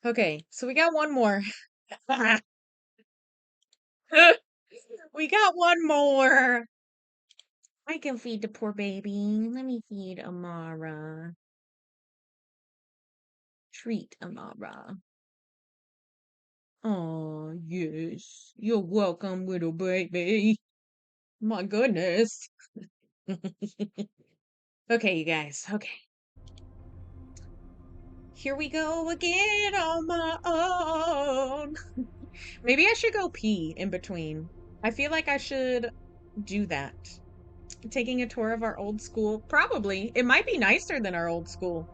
Okay, so we got one more. We got one more. I can feed the poor baby. Let me feed Amara. Treat Amara. Oh, yes. You're welcome, little baby. My goodness. Okay, you guys. Okay. Here we go again on my own. Maybe I should go pee in between. I feel like I should do that. Taking a tour of our old school. Probably. It might be nicer than our old school.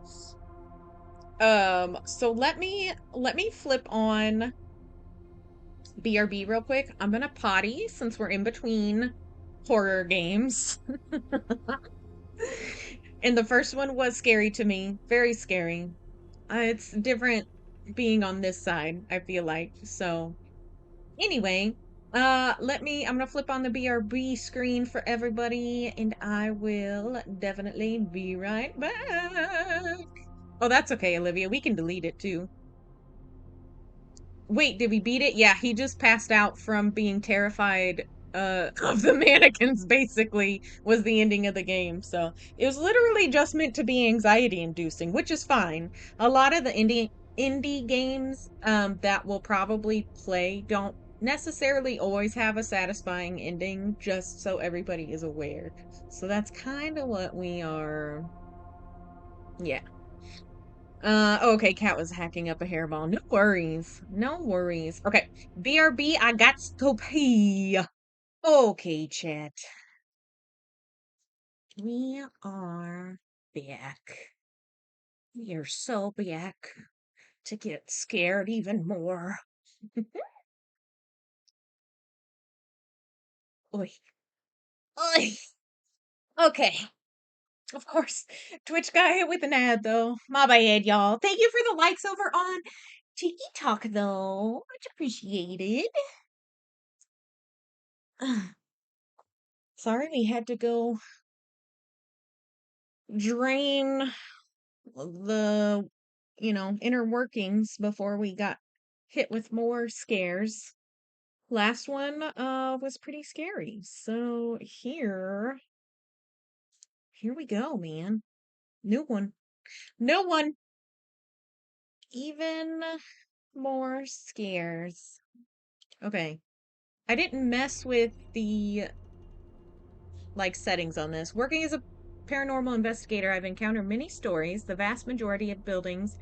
So let me flip on BRB real quick. I'm gonna potty since we're in between horror games. And the first one was scary to me. Very scary. It's different being on this side, I feel like. So anyway, I'm gonna flip on the BRB screen for everybody, and I will definitely be right back. Oh, that's okay, Olivia. We can delete it too. Wait, did we beat it? Yeah, he just passed out from being terrified of the mannequins, basically, was the ending of the game. So it was literally just meant to be anxiety inducing, which is fine. A lot of the indie games that we'll probably play don't necessarily always have a satisfying ending, just so everybody is aware. So that's kind of what we are. Yeah. Okay, Cat was hacking up a hairball. No worries. No worries. Okay, BRB, I got to pee. Okay, chat. We are back. We are so back to get scared even more. Oy. Oy. Okay. Of course. Twitch got hit with an ad though. My bad, y'all. Thank you for the likes over on Tiki Talk though. Much appreciated. Sorry we had to go drain the inner workings before we got hit with more scares. Last one was pretty scary. So here we go, man. New one. No one. Even more scares. Okay. I didn't mess with the settings on this. Working as a paranormal investigator, I've encountered many stories. The vast majority of buildings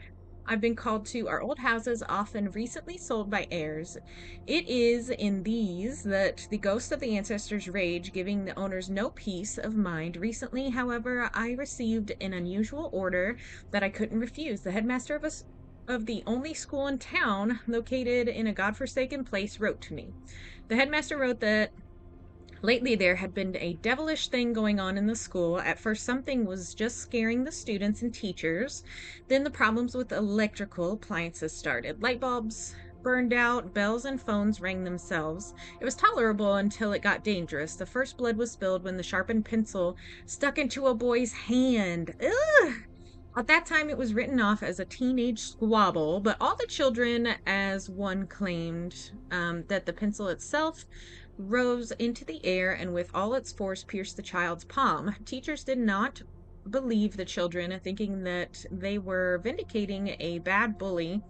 I've been called to are old houses, often recently sold by heirs. It is in these that the ghosts of the ancestors rage, giving the owners no peace of mind. Recently, however, I received an unusual order that I couldn't refuse. The headmaster of the only school in town, located in a godforsaken place, wrote to me. The headmaster wrote that lately, there had been a devilish thing going on in the school. At first, something was just scaring the students and teachers. Then, the problems with electrical appliances started. Light bulbs burned out, bells and phones rang themselves. It was tolerable until it got dangerous. The first blood was spilled when the sharpened pencil stuck into a boy's hand. Ugh! At that time, it was written off as a teenage squabble, but all the children, as one claimed, that the pencil itself rose into the air and with all its force pierced the child's palm. Teachers did not believe the children, thinking that they were vindicating a bad bully,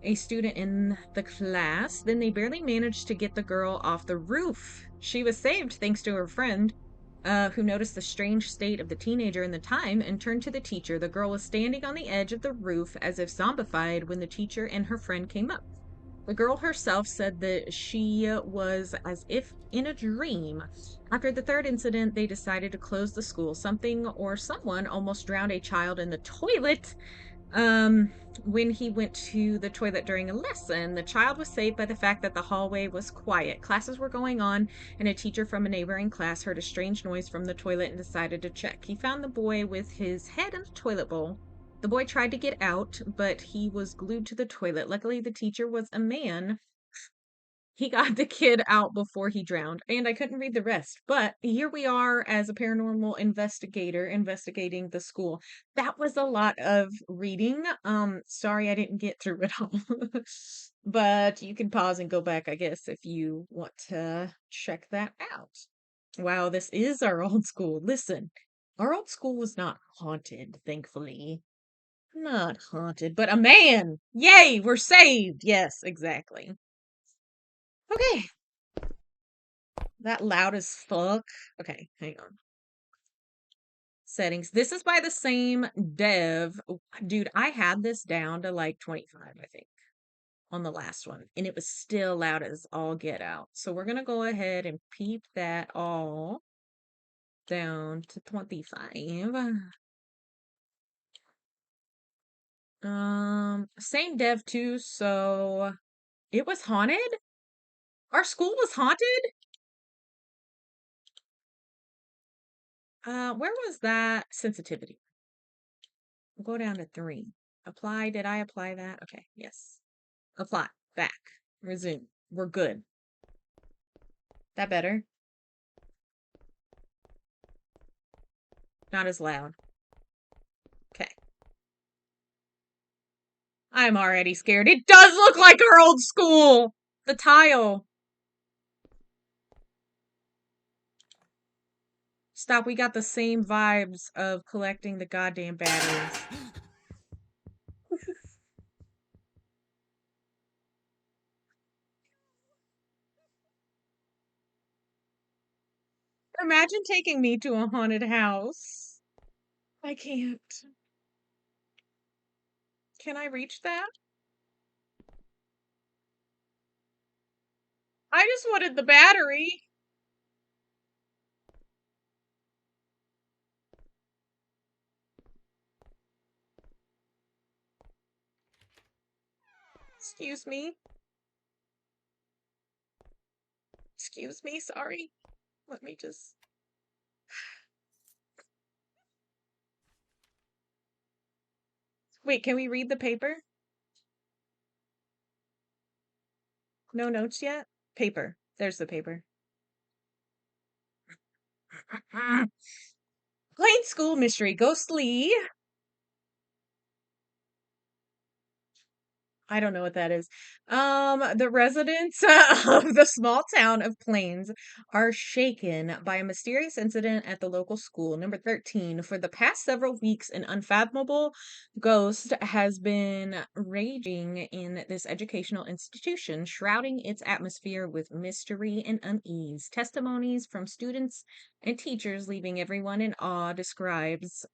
a student in the class. Then they barely managed to get the girl off the roof. She was saved thanks to her friend, who noticed the strange state of the teenager in the time and turned to the teacher. The girl was standing on the edge of the roof as if zombified when the teacher and her friend came up. The girl herself said that she was as if in a dream. After the third incident, they decided to close the school. Something or someone almost drowned a child in the toilet um, when he went to the toilet during a lesson. The child was saved by the fact that the hallway was quiet. Classes were going on, and a teacher from a neighboring class heard a strange noise from the toilet and decided to check. He found the boy with his head in the toilet bowl. The boy tried to get out, but he was glued to the toilet. Luckily, the teacher was a man He got the kid out before he drowned, and I couldn't read the rest. But here we are as a paranormal investigator investigating the school. That was a lot of reading. Sorry I didn't get through it all. But you can pause and go back, I guess, if you want to check that out. Wow, this is our old school. Listen, our old school was not haunted, thankfully. Not haunted, but a man. Yay, we're saved. Yes, exactly. Okay, that loud as fuck. Okay, hang on. Settings. This is by the same dev. Dude, I had this down to like 25, I think, on the last one, and it was still loud as all get out. So we're gonna go ahead and peep that all down to 25. Same dev too, so it was haunted? Our school was haunted? Where was that sensitivity? We'll go down to 3. Apply. Did I apply that? Okay, yes. Apply. Back. Resume. We're good. That better? Not as loud. Okay. I'm already scared. It does look like our old school! The tile. Stop, we got the same vibes of collecting the goddamn batteries. Imagine taking me to a haunted house. I can't. Can I reach that? I just wanted the battery. Excuse me. Excuse me, sorry. Let me just. Wait, can we read the paper? No notes yet? Paper. There's the paper. Plain school mystery. Ghostly. I don't know what that is. The residents of the small town of Plains are shaken by a mysterious incident at the local school, number 13. For the past several weeks, an unfathomable ghost has been raging in this educational institution, shrouding its atmosphere with mystery and unease. Testimonies from students and teachers leaving everyone in awe describes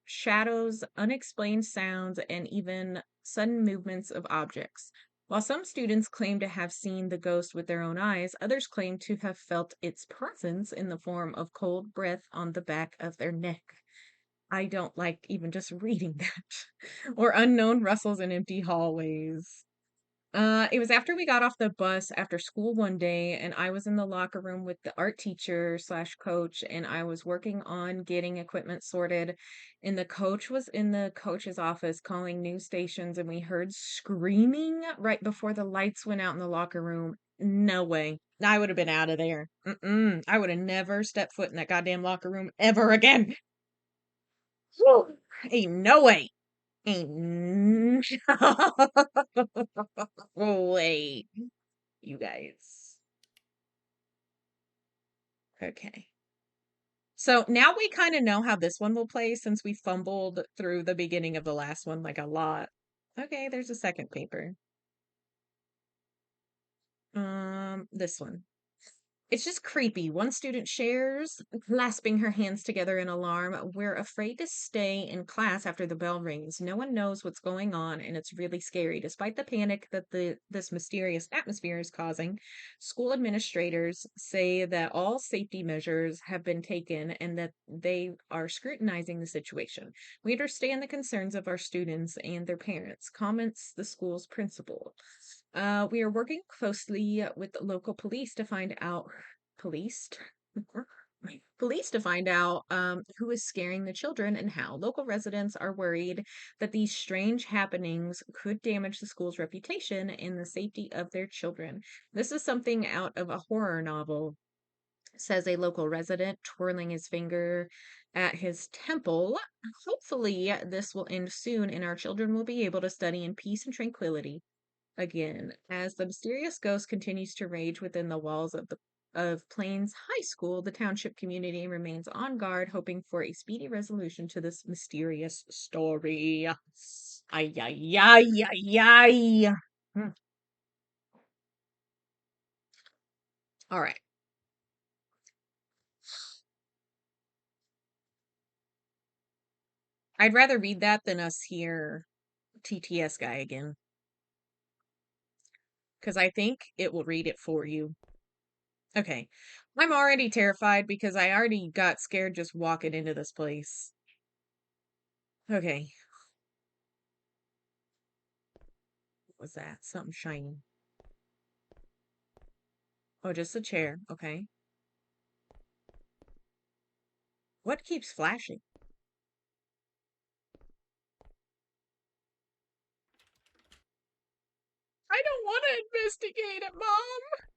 shadows, unexplained sounds, and even sudden movements of objects. While some students claim to have seen the ghost with their own eyes, others claim to have felt its presence in the form of cold breath on the back of their neck. I don't like even just reading that. Or unknown rustles in empty hallways. It was after we got off the bus after school one day, and I was in the locker room with the art teacher slash coach, and I was working on getting equipment sorted. And the coach was in the coach's office calling news stations, and we heard screaming right before the lights went out in the locker room. No way. I would have been out of there. Mm-mm. I would have never stepped foot in that goddamn locker room ever again. Whew. Ain't no way. Ain't no way. You guys. Okay. So now we kind of know how this one will play since we fumbled through the beginning of the last one like a lot. Okay, there's a second paper. This one. It's just creepy. One student shares, clasping her hands together in alarm. We're afraid to stay in class after the bell rings. No one knows what's going on, and it's really scary. Despite the panic that this mysterious atmosphere is causing, school administrators say that all safety measures have been taken and that they are scrutinizing the situation. We understand the concerns of our students and their parents, comments the school's principal. We are working closely with the local police to find out policed. police to find out who is scaring the children and how. Local residents are worried that these strange happenings could damage the school's reputation and the safety of their children. This is something out of a horror novel, says a local resident, twirling his finger at his temple. Hopefully, this will end soon and our children will be able to study in peace and tranquility again. As the mysterious ghost continues to rage within the walls of Plains High School, the township community remains on guard, hoping for a speedy resolution to this mysterious story. Ay, ay, ay, ay, ay. Hmm. All right. I'd rather read that than us hear TTS guy again, because I think it will read it for you. Okay. I'm already terrified because I already got scared just walking into this place. Okay. What was that? Something shiny. Oh, just a chair. Okay. What keeps flashing? I don't want to investigate it, Mom.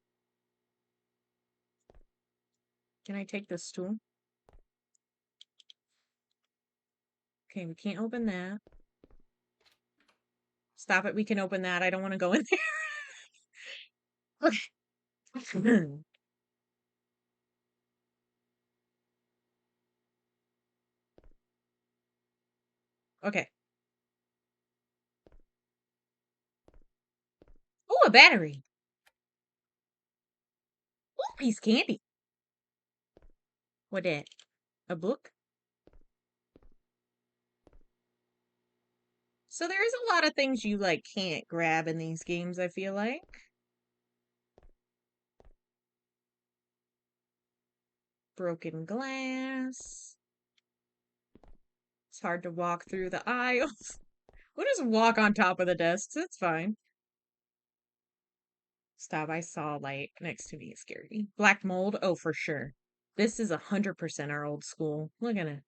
Can I take this stool? Okay, we can't open that. Stop it. We can open that. I don't want to go in there. Okay. Okay. Oh, a battery. Oh, piece of candy. What that? A book? So there's a lot of things you like can't grab in these games, I feel like. Broken glass. It's hard to walk through the aisles. We'll just walk on top of the desks. It's fine. Stop. I saw a light next to me. It scared me. Black mold? Oh, for sure. This is 100% our old school. Look at it.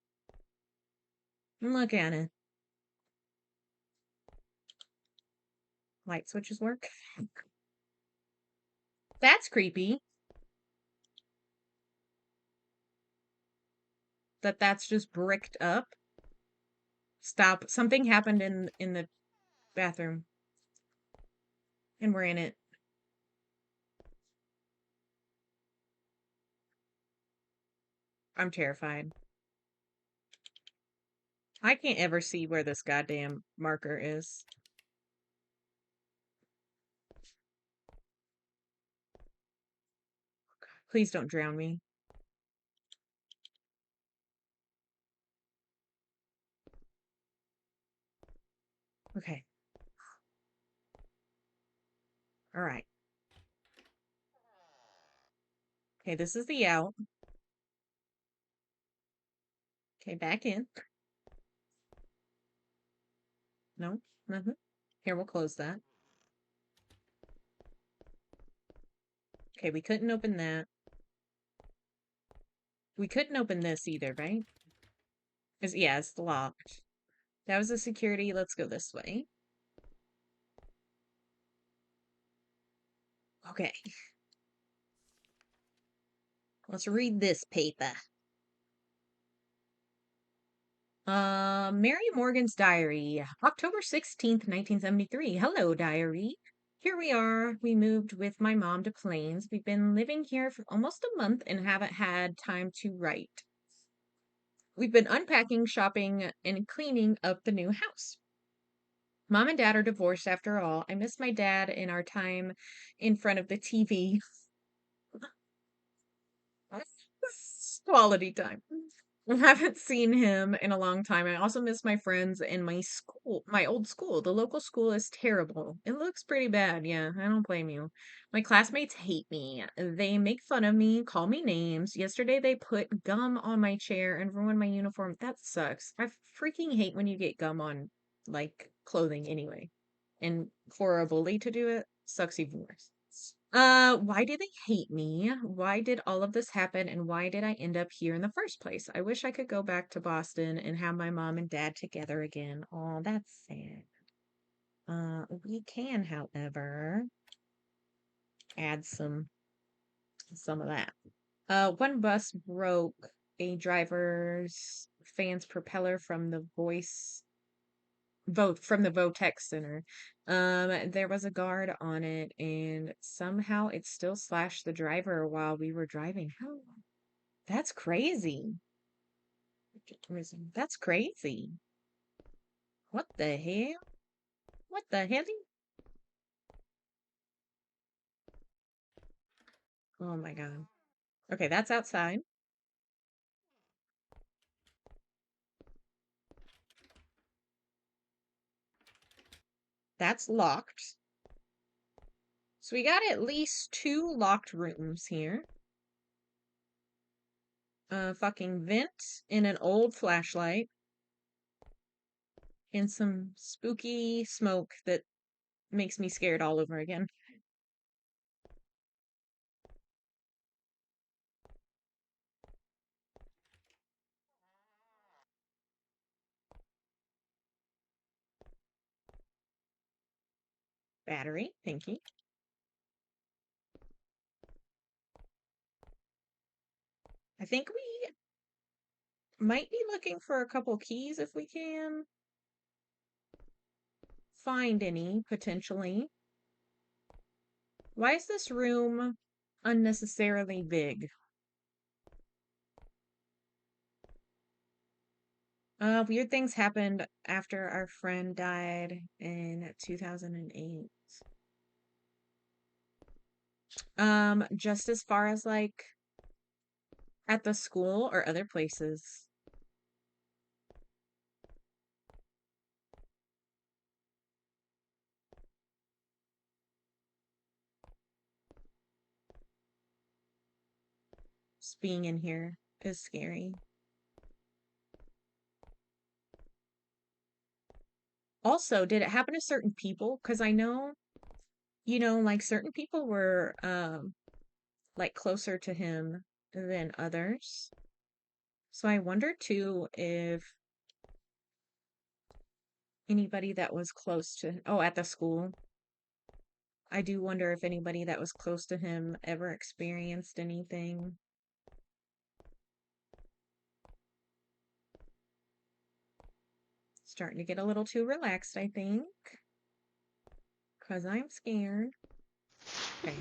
Look at it. Light switches work. That's creepy. That's just bricked up. Stop. Something happened in the bathroom. And we're in it. I'm terrified. I can't ever see where this goddamn marker is. Please don't drown me. Okay. All right. Okay, this is the out. Okay, back in. No, nothing. Here, we'll close that. Okay, we couldn't open that. We couldn't open this either, right? Yeah, it's locked. That was a security. Let's go this way. Okay. Let's read this paper. Mary Morgan's diary, October 16th, 1973. Hello, diary. Here we are. We moved with my mom to Plains. We've been living here for almost a month and haven't had time to write. We've been unpacking, shopping, and cleaning up the new house. Mom and dad are divorced after all. I miss my dad and our time in front of the TV. Quality time. I haven't seen him in a long time. I also miss my friends and my school, my old school. The local school is terrible. It looks pretty bad. Yeah, I don't blame you. My classmates hate me. They make fun of me, call me names. Yesterday they put gum on my chair and ruined my uniform. That sucks. I freaking hate when you get gum on like clothing anyway. And for a bully to do it sucks even worse. Why do they hate me? Why did all of this happen? And why did I end up here in the first place? I wish I could go back to Boston and have my mom and dad together again. Oh, that's sad. We can, however, add some of that. One bus broke a driver's fan's propeller from the from the Votech Center. There was a guard on it, and somehow it still slashed the driver while we were driving. How? That's crazy. That's crazy. What the hell? What the hell? Oh my God. Okay, that's outside. That's locked. So we got at least two locked rooms here. A fucking vent and an old flashlight and some spooky smoke that makes me scared all over again. Battery, thank you. I think we might be looking for a couple keys if we can find any, potentially. Why is this room unnecessarily big? Weird things happened after our friend died in 2008. Just as far as like at the school or other places. Just being in here is scary. Also, did it happen to certain people? Because I know, like certain people were like closer to him than others. So I wonder too if anybody that was close to, oh, at the school, I do wonder if anybody that was close to him ever experienced anything. Starting to get a little too relaxed, I think, because I'm scared. Okay.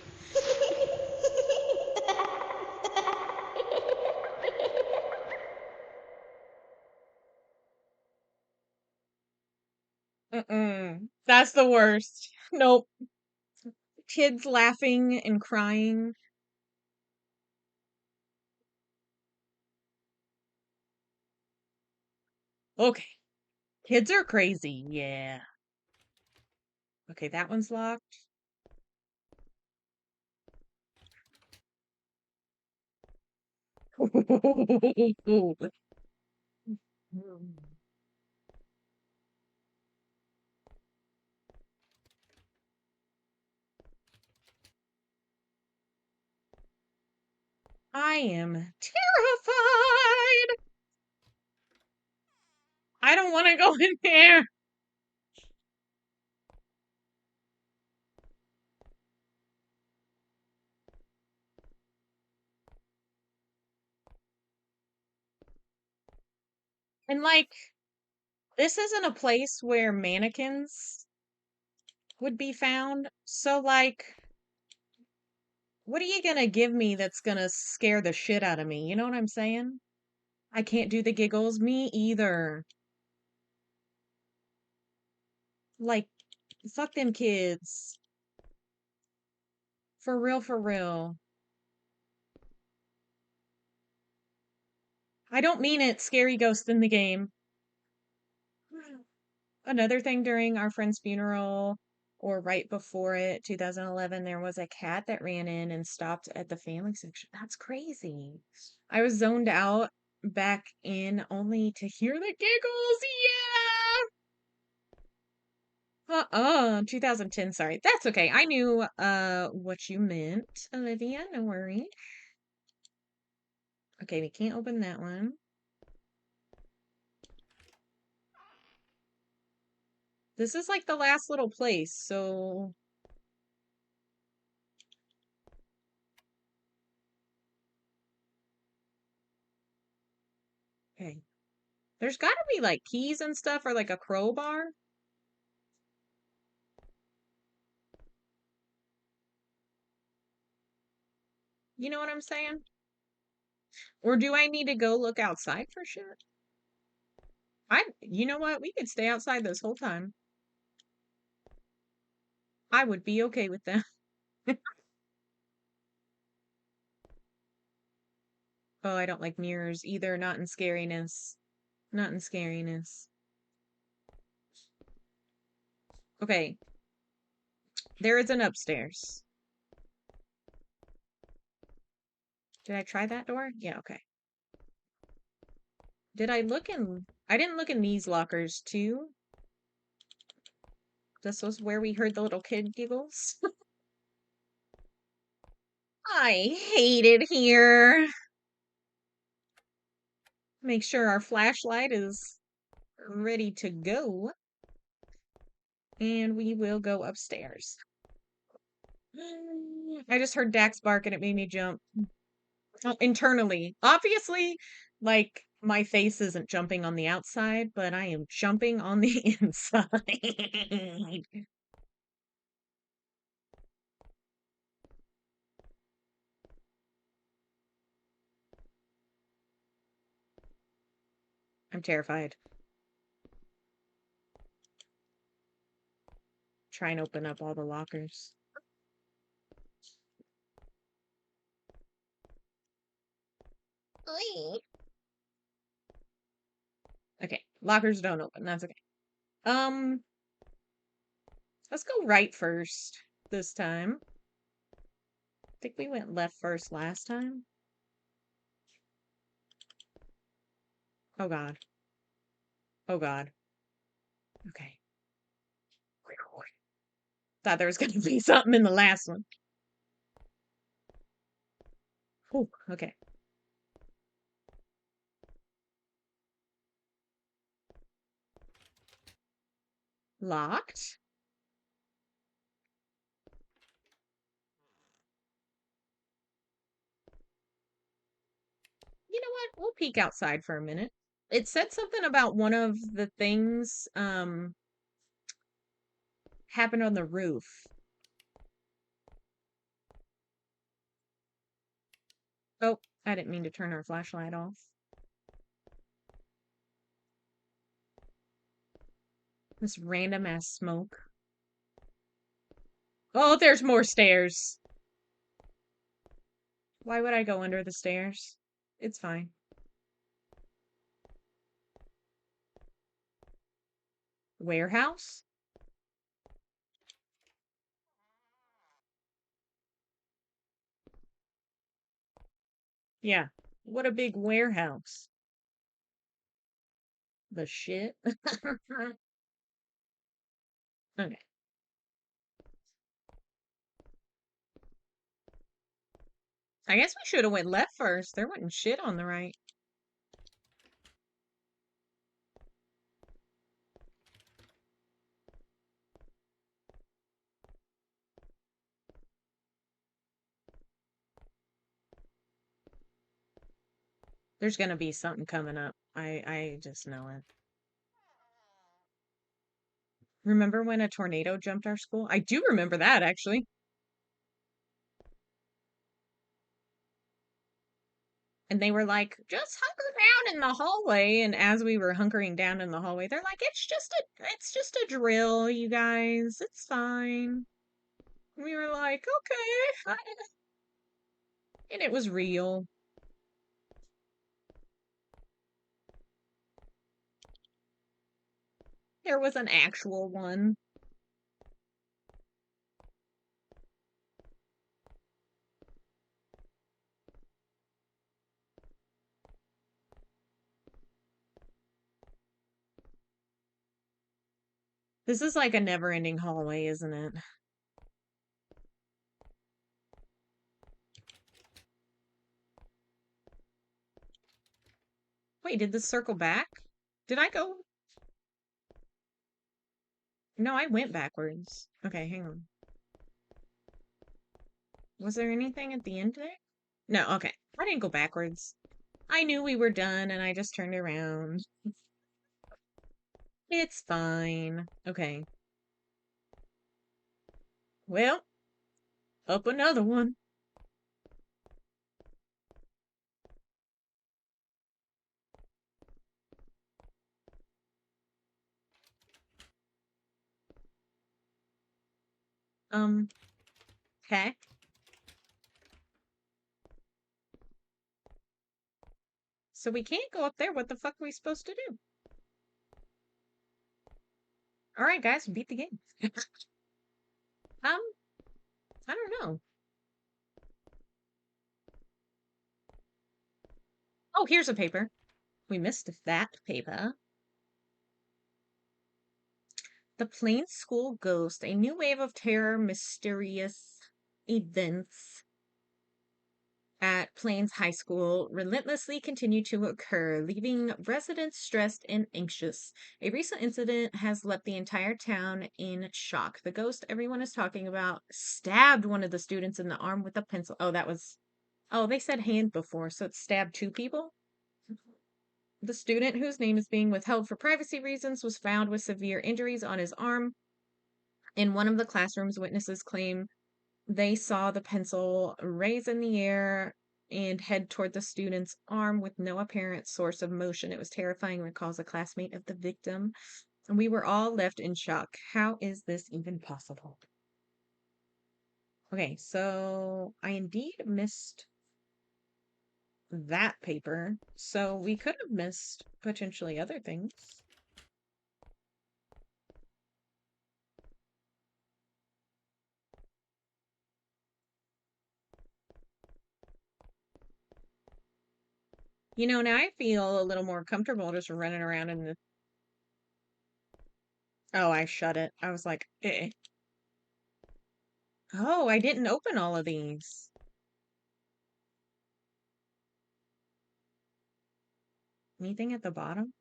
Mm-mm. That's the worst. Nope. Kids laughing and crying. Okay. Kids are crazy. Yeah. Okay, that one's locked. I am terrified. I don't want to go in there. And like, this isn't a place where mannequins would be found. So, like, what are you gonna give me that's gonna scare the shit out of me? You know what I'm saying? I can't do the giggles. Me either. Like, fuck them kids. For real, for real. I don't mean it, scary ghost in the game. Another thing during our friend's funeral, or right before it, 2011, there was a cat that ran in and stopped at the family section. That's crazy. I was zoned out back in only to hear the giggles. Yeah. 2010, sorry. That's okay. I knew what you meant, Olivia, no worry. Okay, we can't open that one. This is like the last little place, so okay. There's got to be like keys and stuff or like a crowbar. You know what I'm saying? Or do I need to go look outside for sure? You know what? We could stay outside this whole time. I would be okay with that. Oh, I don't like mirrors either. Not in scariness. Not in scariness. Okay. There is an upstairs. Did I try that door? Yeah, okay. Did I look in... I didn't look in these lockers too. This was where we heard the little kid giggles. I hate it here. Make sure our flashlight is ready to go. And we will go upstairs. I just heard Dax bark and it made me jump. Oh, internally. Obviously, like, my face isn't jumping on the outside, but I am jumping on the inside. I'm terrified. Try and open up all the lockers. Okay, lockers don't open. That's okay. Um, let's go right first this time. I think we went left first last time. Oh God. Oh God. Okay. Thought there was gonna be something in the last one. Whew, okay. Locked. You know what? We'll peek outside for a minute. It said something about one of the things happened on the roof. Oh, I didn't mean to turn our flashlight off. This random ass smoke. Oh, there's more stairs. Why would I go under the stairs? It's fine. Warehouse? Yeah. What a big warehouse. The shit? Okay. I guess we should have went left first. There wasn't shit on the right. There's gonna be something coming up. I just know it. Remember when a tornado jumped our school? I do remember that actually. And they were like, just hunker down in the hallway. And as we were hunkering down in the hallway, they're like, it's just a drill, you guys. It's fine. We were like, okay. And it was real. There was an actual one. This is like a never-ending hallway, isn't it? Wait, did this circle back? Did I go? No, I went backwards. Okay, hang on. Was there anything at the end there? No, okay. I didn't go backwards. I knew we were done and I just turned around. It's fine. Okay. Well, up another one. Okay. So we can't go up there. What the fuck are we supposed to do? All right, guys, beat the game. Um, I don't know. Oh, here's a paper. We missed that paper. The Plain School Ghost, a new wave of terror, mysterious events at Plains High School relentlessly continue to occur, leaving residents stressed and anxious. A recent incident has left the entire town in shock. The ghost everyone is talking about stabbed one of the students in the arm with a pencil. Oh, that was. Oh, they said hand before, so it stabbed two people? The student, whose name is being withheld for privacy reasons, was found with severe injuries on his arm. In one of the classrooms, witnesses claim they saw the pencil raise in the air and head toward the student's arm with no apparent source of motion. It was terrifying, recalls a classmate of the victim. And we were all left in shock. How is this even possible? Okay, so I indeed missed that paper. So we could have missed potentially other things. You know, now I feel a little more comfortable just running around in the. Oh, I shut it. I was like, eh. Oh, I didn't open all of these. Anything at the bottom?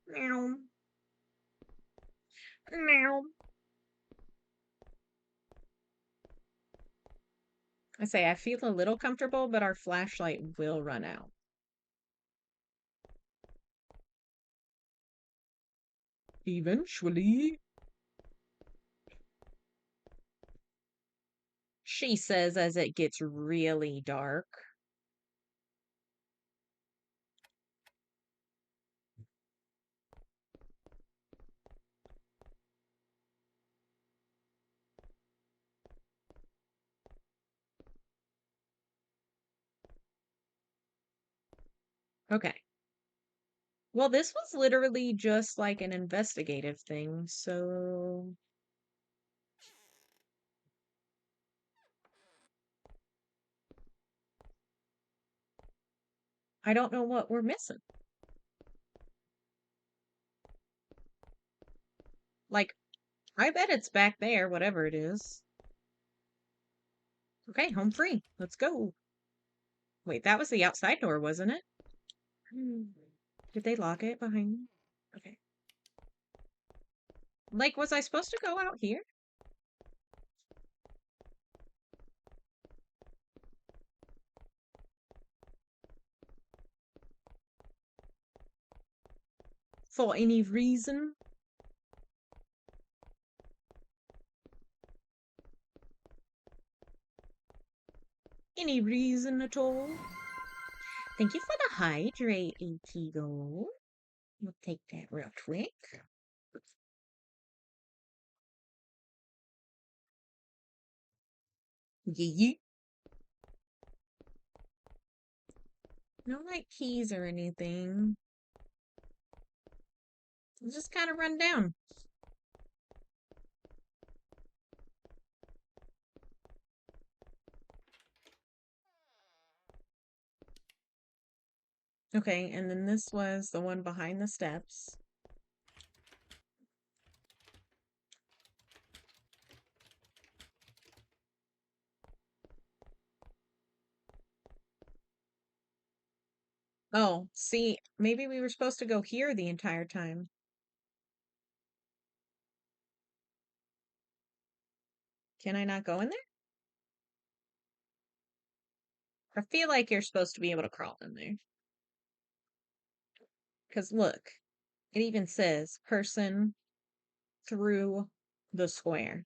Meow. Meow. I say I feel a little comfortable, but our flashlight will run out. Eventually. She says as it gets really dark. Okay. Well, this was literally just like an investigative thing, so I don't know what we're missing. Like, I bet it's back there, whatever it is. Okay, home free. Let's go. Wait, that was the outside door, wasn't it? Did they lock it behind me? Okay. Like, was I supposed to go out here? For any reason? Any reason at all? Thank you for the hydrate, Atigo. We'll take that real quick. Yeah. No, like, keys or anything. Just kind of run down. Okay, and then this was the one behind the steps. Oh, see, maybe we were supposed to go here the entire time. Can I not go in there? I feel like you're supposed to be able to crawl in there. Because look, it even says person through the square.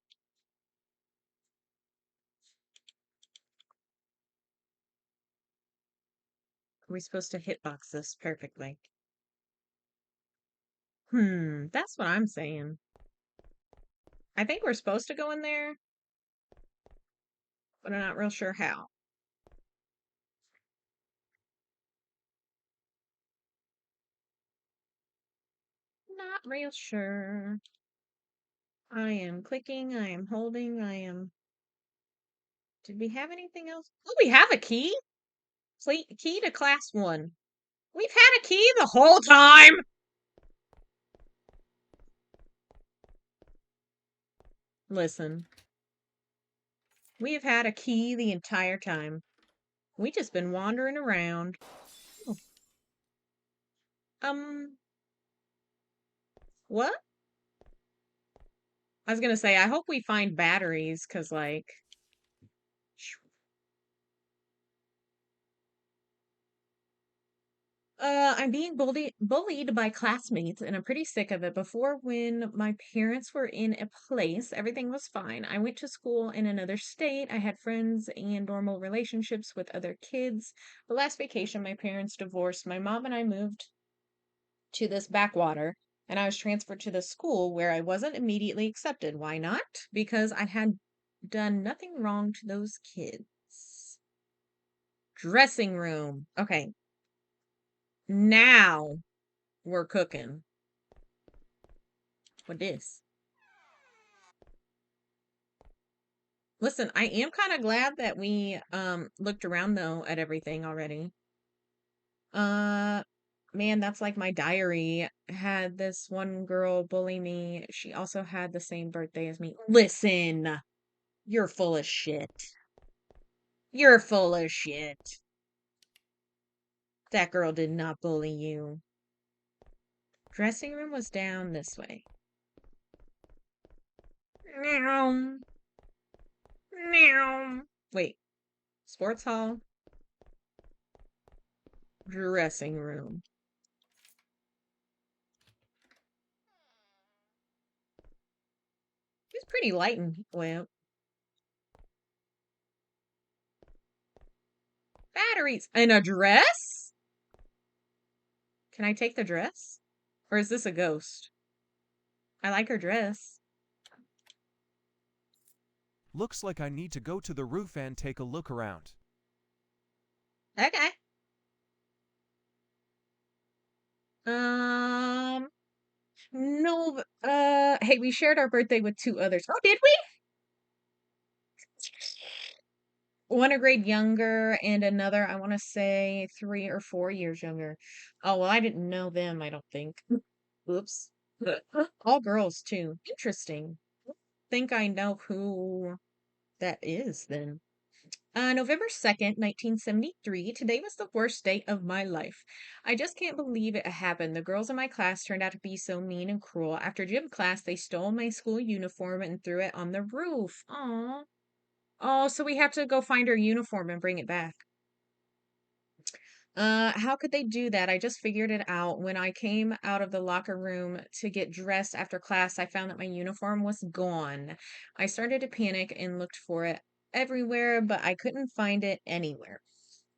Are we supposed to hitbox this perfectly? That's what I'm saying. I think we're supposed to go in there, but I'm not real sure how. Not real sure. I am clicking, I am holding, I am. Did we have anything else? Oh, we have a key. Key to class 1. We've had a key the whole time. Listen, we have had a key the entire time. We just been wandering around. Oh, what? I was gonna say, I hope we find batteries, cause like, I'm being bullied by classmates, and I'm pretty sick of it. Before, when my parents were in a place, everything was fine. I went to school in another state. I had friends and normal relationships with other kids. The last vacation, my parents divorced. My mom and I moved to this backwater, and I was transferred to the school where I wasn't immediately accepted. Why not? Because I had done nothing wrong to those kids. Dressing room. Okay, now we're cooking. What this? Listen, I am kind of glad that we looked around though at everything already. Uh Man, that's like my diary. Had this one girl bully me. She also had the same birthday as me. Listen, you're full of shit. You're full of shit. That girl did not bully you. Dressing room was down this way. Meow. Meow. Wait, sports hall, dressing room. It's pretty light and well, batteries and a dress? Can I take the dress? Or is this a ghost? I like her dress. Looks like I need to go to the roof and take a look around. Okay. Um, no, hey, we shared our birthday with 2 others. Oh, did we? One a grade younger and another, I want to say 3 or 4 years younger. Oh, well, I didn't know them, I don't think. Oops. All girls, too. Interesting. Think I know who that is then. November 2nd, 1973. Today was the worst day of my life. I just can't believe it happened. The girls in my class turned out to be so mean and cruel. After gym class, they stole my school uniform and threw it on the roof. Aw. Oh, so we have to go find our uniform and bring it back. How could they do that? I just figured it out. When I came out of the locker room to get dressed after class, I found that my uniform was gone. I started to panic and looked for it everywhere, but I couldn't find it anywhere.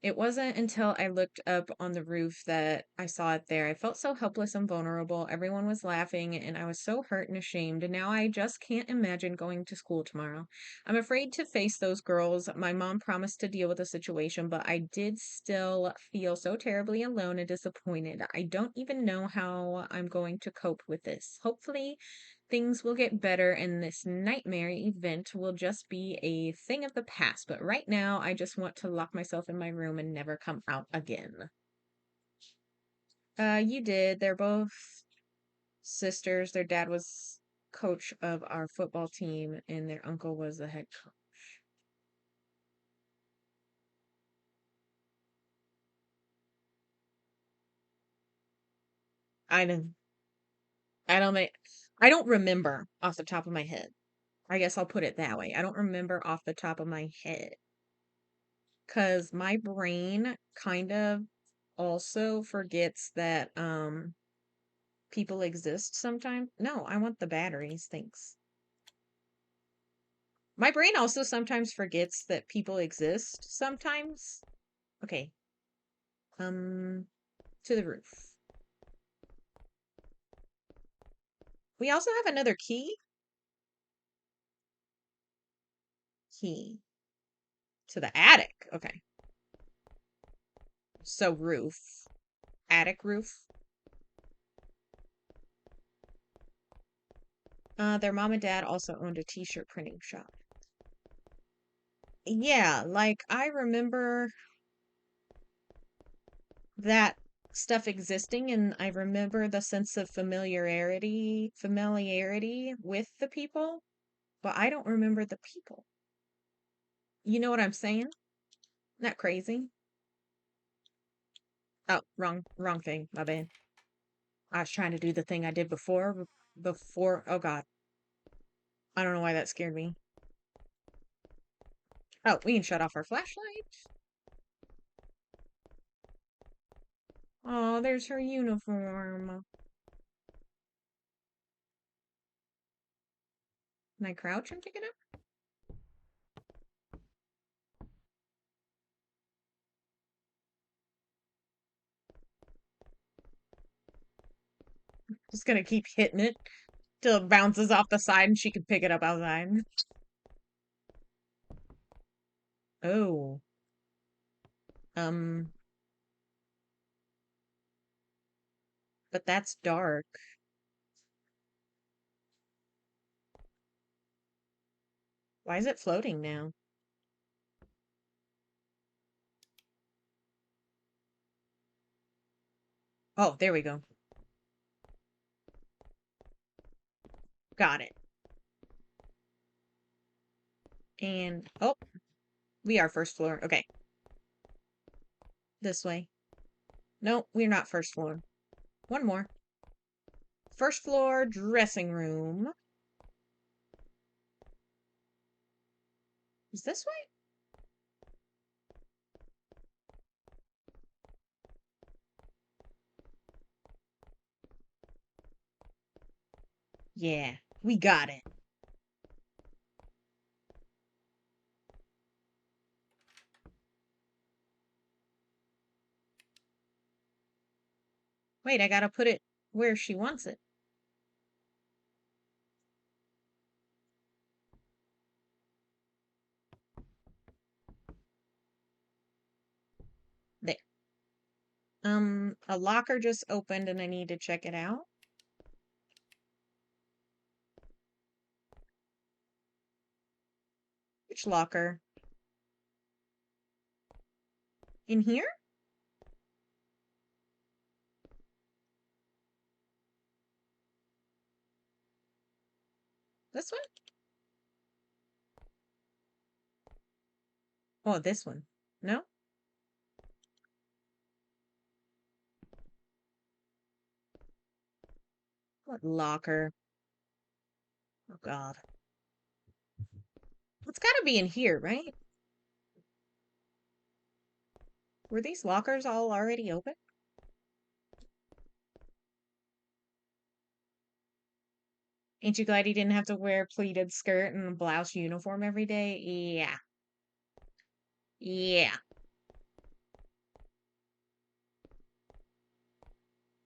It wasn't until I looked up on the roof that I saw it there. I felt so helpless and vulnerable. Everyone was laughing, and I was so hurt and ashamed. And now I just can't imagine going to school tomorrow. I'm afraid to face those girls. My mom promised to deal with the situation, but I did still feel so terribly alone and disappointed. I don't even know how I'm going to cope with this. Hopefully, things will get better and this nightmare event will just be a thing of the past. But right now, I just want to lock myself in my room and never come out again. You did. They're both sisters. Their dad was coach of our football team, and their uncle was the head coach. I don't I don't make I don't remember off the top of my head. I guess I'll put it that way. I don't remember off the top of my head because my brain kind of also forgets that people exist sometimes. No, I want the batteries, thanks. My brain also sometimes forgets that people exist sometimes. Okay. Um to the roof. We also have another key to the attic. Okay. So roof. Attic roof. Their mom and dad also owned a t-shirt printing shop. Yeah, like I remember that stuff existing and I remember the sense of familiarity with the people, but I don't remember the people. You know what I'm saying? Isn't that crazy? Oh, wrong thing. My bad. I was trying to do the thing I did before. Oh God. I don't know why that scared me. Oh, we can shut off our flashlight. Oh, there's her uniform. Can I crouch and pick it up? Just gonna keep hitting it till it bounces off the side and she can pick it up outside. Oh. Um, but that's dark. Why is it floating now? Oh, there we go. Got it. And, oh, we are first floor. Okay. This way. No, we're not first floor. One more. First floor dressing room. Is this way? Yeah, we got it. Wait, I gotta put it where she wants it. There. A locker just opened and I need to check it out. Which locker? In here? This one? Oh, this one. No? What locker? Oh, God. It's gotta be in here, right? Were these lockers all already open? Ain't you glad he didn't have to wear a pleated skirt and a blouse uniform every day? Yeah. Yeah.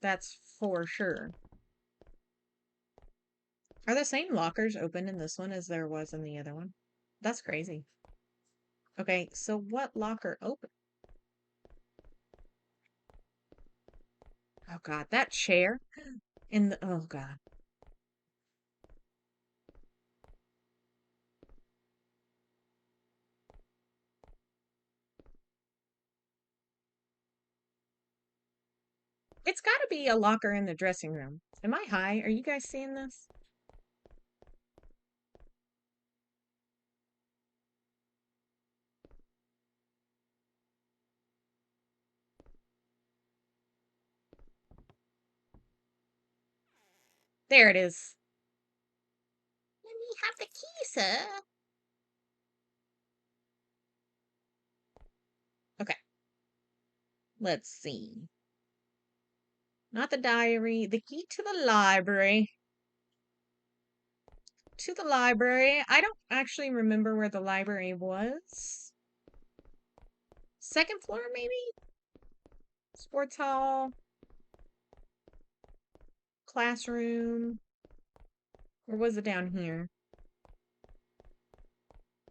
That's for sure. Are the same lockers open in this one as there was in the other one? That's crazy. Okay, so what locker open? Oh God, that chair in the, oh God. It's gotta be a locker in the dressing room. Am I high? Are you guys seeing this? There it is. Let me have the key, sir. Okay, let's see. Not the diary, the key to the library. To the library. I don't actually remember where the library was. Second floor, maybe? Sports hall, classroom. Or was it down here?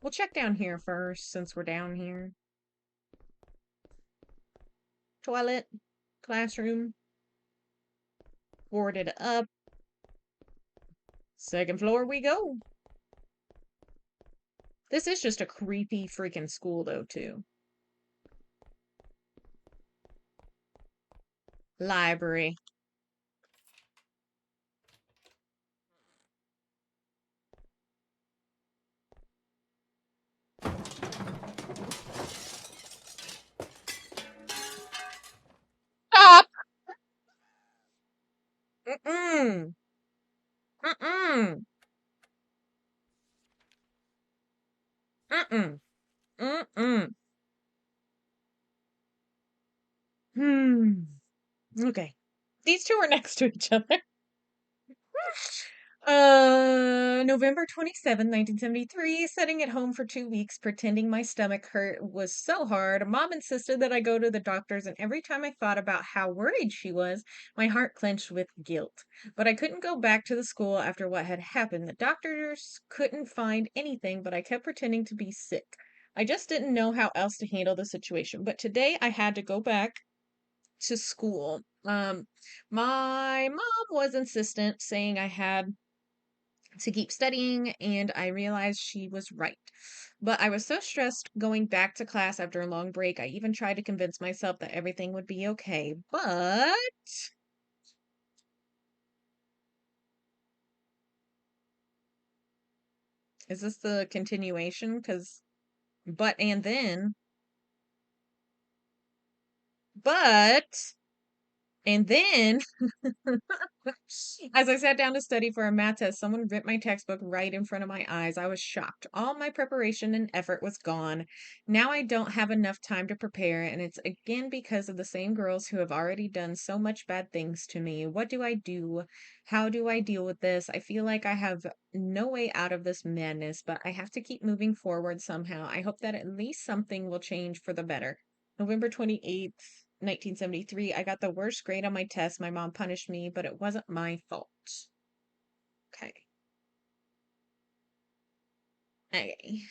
We'll check down here first since we're down here. Toilet, classroom, boarded up. Second floor we go. This is just a creepy freaking school, though, too. Library. Stop! Mm-mm. Mm-mm. Mm-mm. Mm-mm. Hmm. Okay. These two are next to each other. November 27, 1973, sitting at home for 2 weeks, pretending my stomach hurt was so hard. Mom insisted that I go to the doctor's, and every time I thought about how worried she was, my heart clenched with guilt. But I couldn't go back to the school after what had happened. The doctors couldn't find anything, but I kept pretending to be sick. I just didn't know how else to handle the situation. But today I had to go back to school. My mom was insistent, saying I had to keep studying, and I realized she was right. But I was so stressed going back to class after a long break, I even tried to convince myself that everything would be okay. But is this the continuation? Because, but, and then, but, and then as I sat down to study for a math test, someone ripped my textbook right in front of my eyes. I was shocked. All my preparation and effort was gone. Now I don't have enough time to prepare, and it's again because of the same girls who have already done so much bad things to me. What do I do? How do I deal with this? I feel like I have no way out of this madness, but I have to keep moving forward somehow. I hope that at least something will change for the better. November 28th, 1973, I got the worst grade on my test. My mom punished me, but it wasn't my fault. Okay. Okay.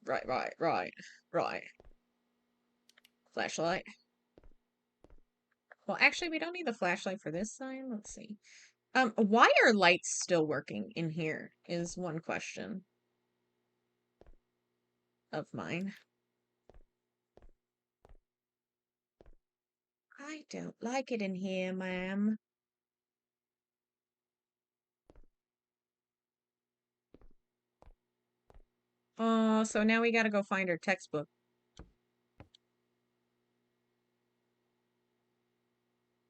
Right. Flashlight. Well, actually, we don't need the flashlight for this sign. Let's see. Why are lights still working in here is one question of mine. I don't like it in here, ma'am. Oh, so now we gotta go find our textbook.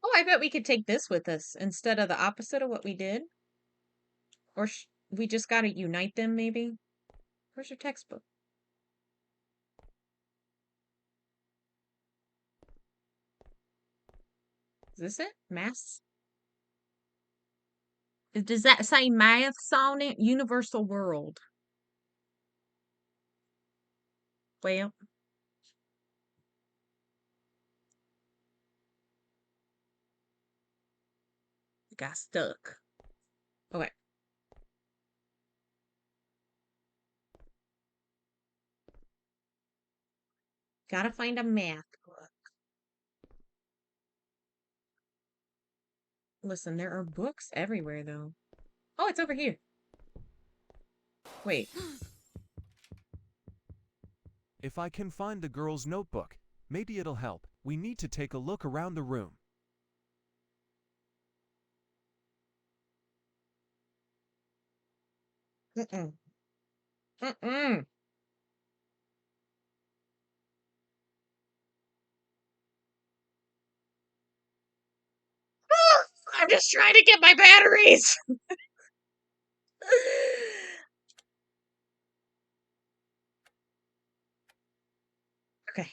Oh, I bet we could take this with us instead of the opposite of what we did. Or we just gotta unite them, maybe? Where's your textbook? Is this it? Maths? Does that say maths on it? Universal world. Well, got stuck. Okay. Gotta find a math book. Listen, there are books everywhere, though. Oh, it's over here. Wait. If I can find the girl's notebook, maybe it'll help. We need to take a look around the room. Mm-mm. Mm-mm. I'm just trying to get my batteries. Okay.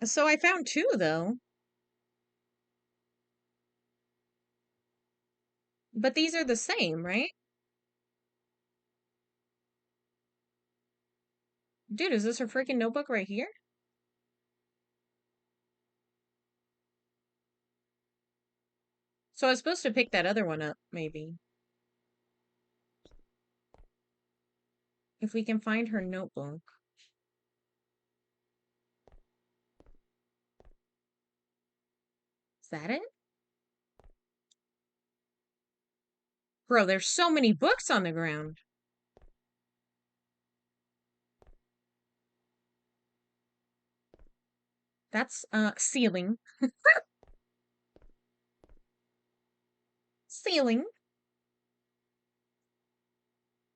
So I found two though, but these are the same, right? Dude, is this her freaking notebook right here? So I was supposed to pick that other one up, maybe. If we can find her notebook. Is that it? Bro, there's so many books on the ground. That's ceiling. Ceiling.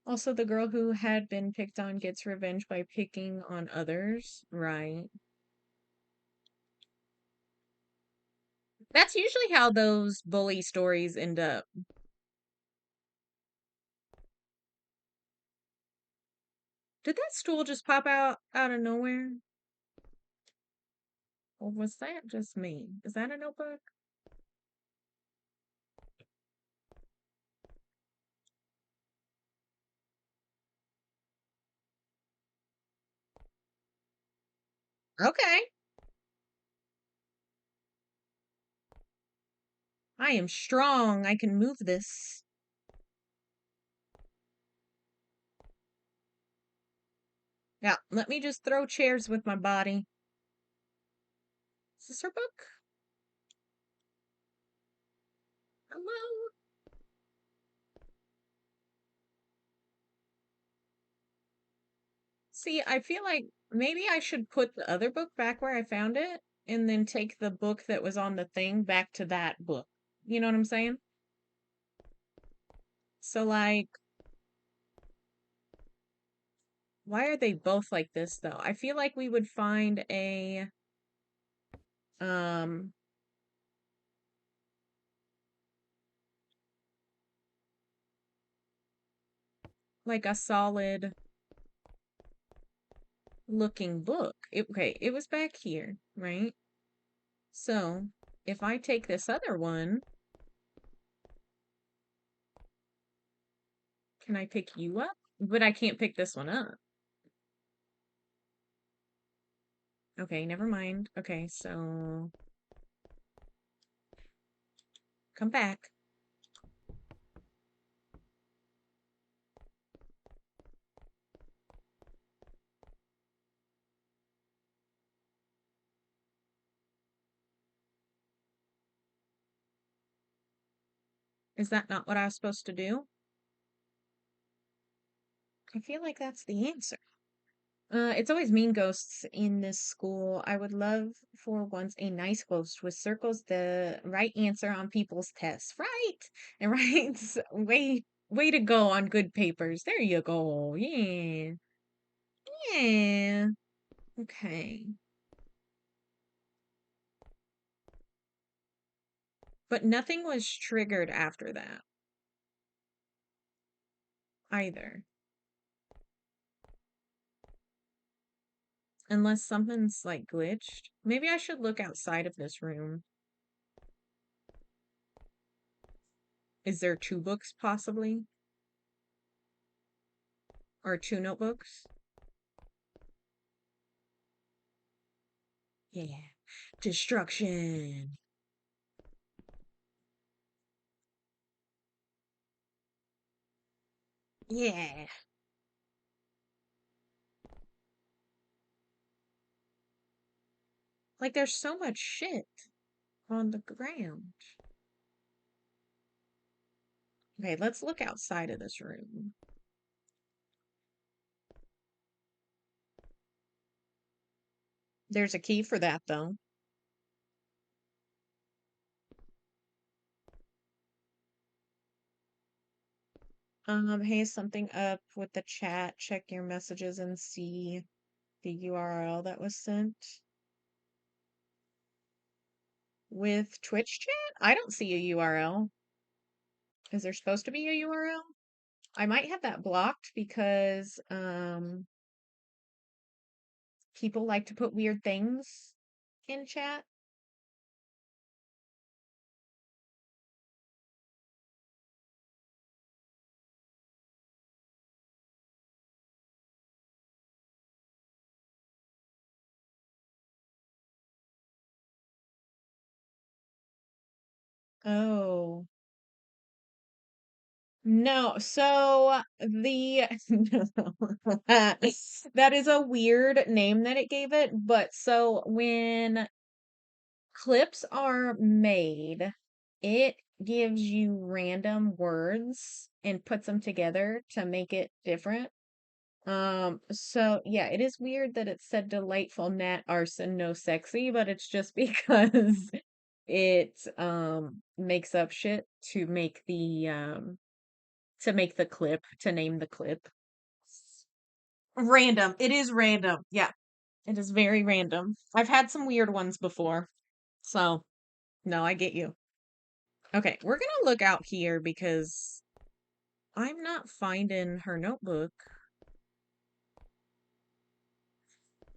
Also, the girl who had been picked on gets revenge by picking on others. Right. That's usually how those bully stories end up. Did that stool just pop out of nowhere? Or was that just me? Is that a notebook? Okay. I am strong. I can move this. Yeah, let me just throw chairs with my body. Is this her book? Hello? See, I feel like maybe I should put the other book back where I found it and then take the book that was on the thing back to that book. You know what I'm saying? So, like, why are they both like this, though? I feel like we would find um, like a solid looking book. Okay, it was back here, right? So, if I take this other one, can I pick you up? But I can't pick this one up. Okay, never mind. Okay, so come back. Is that not what I was supposed to do? I feel like that's the answer. It's always mean ghosts in this school. I would love for once a nice ghost with circles the right answer on people's tests. Right. And writes way to go on good papers. There you go. Yeah. Yeah. Okay. But nothing was triggered after that either. Unless something's like glitched. Maybe I should look outside of this room. Is there two books possibly? Or two notebooks? Yeah. Destruction. Yeah. Like there's so much shit on the ground. Okay, let's look outside of this room. There's a key for that though. Hey, is something up with the chat? Check your messages and see the URL that was sent. with Twitch chat? I don't see a URL. Is there supposed to be a URL? I might have that blocked because people like to put weird things in chat. Oh. No, so the that is a weird name that it gave it, but so when clips are made, it gives you random words and puts them together to make it different. So yeah, it is weird that it said delightful, nat, arson, no sexy, but it's just because it makes up shit to make the clip, to name the clip. Random. It is random. Yeah, it is very random. I've had some weird ones before. So, no, I get you. Okay, we're gonna look out here because I'm not finding her notebook.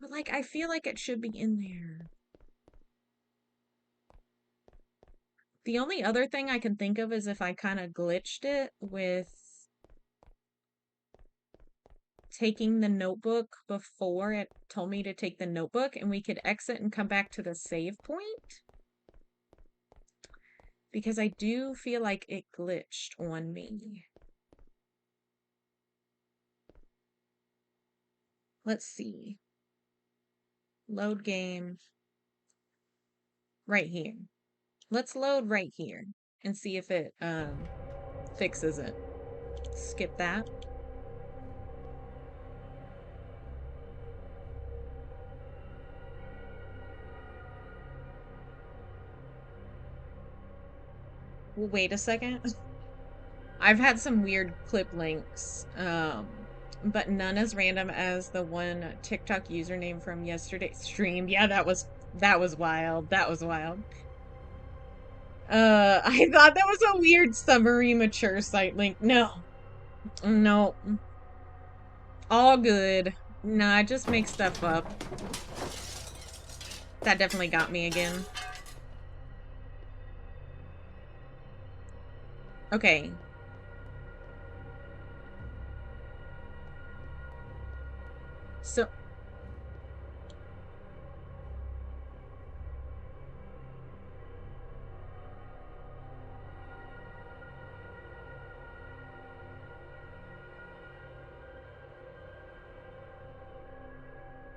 But like I feel like it should be in there. The only other thing I can think of is if I kind of glitched it with taking the notebook before it told me to take the notebook and we could exit and come back to the save point. Because I do feel like it glitched on me. Let's see. Load game right here. Let's load right here and see if it fixes it. Skip that. Well, wait a second. I've had some weird clip links, but none as random as the one TikTok username from yesterday's stream. Yeah, that was wild. That was wild. I thought that was a weird summary mature site link. No, no, all good. Nah, I just make stuff up. That definitely got me again. Okay. So,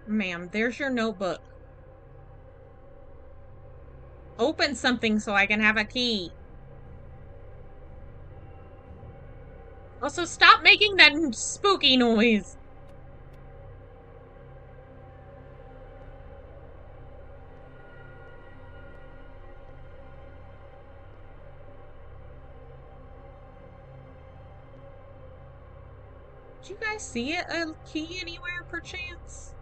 ma'am, there's your notebook. Open something so I can have a key. Also, stop making that spooky noise. Did you guys see it? A key anywhere, perchance?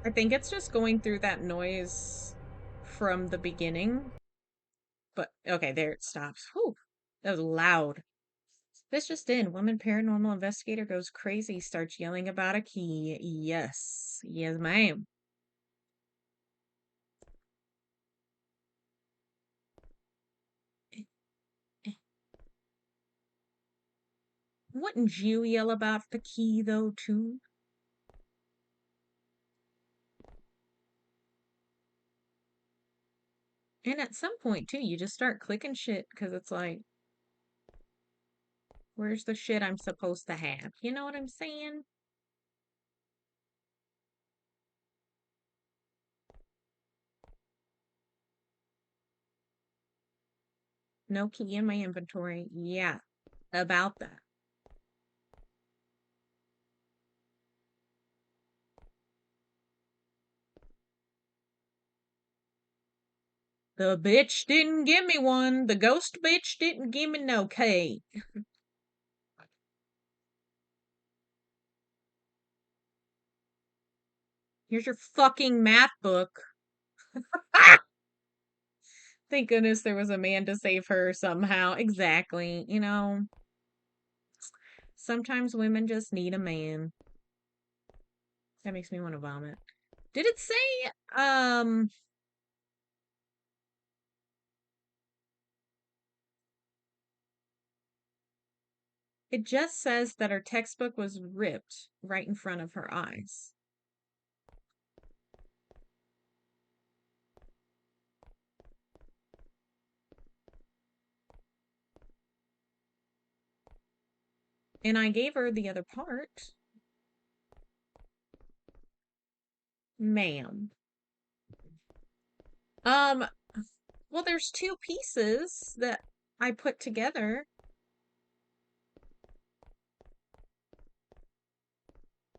I think it's just going through that noise from the beginning. But okay, there it stops. Whew, that was loud. This just in. Woman paranormal investigator goes crazy, starts yelling about a key. Yes. Yes, ma'am. Wouldn't you yell about the key, though, too? And at some point, too, you just start clicking shit because it's like, where's the shit I'm supposed to have? You know what I'm saying? No key in my inventory. Yeah, about that. The bitch didn't give me one. The ghost bitch didn't give me no cake. Here's your fucking math book. Ah! Thank goodness there was a man to save her somehow. Exactly. Sometimes women just need a man. That makes me want to vomit. Did it say, it just says that her textbook was ripped right in front of her eyes. And I gave her the other part. Ma'am. Um, well, there's two pieces that I put together.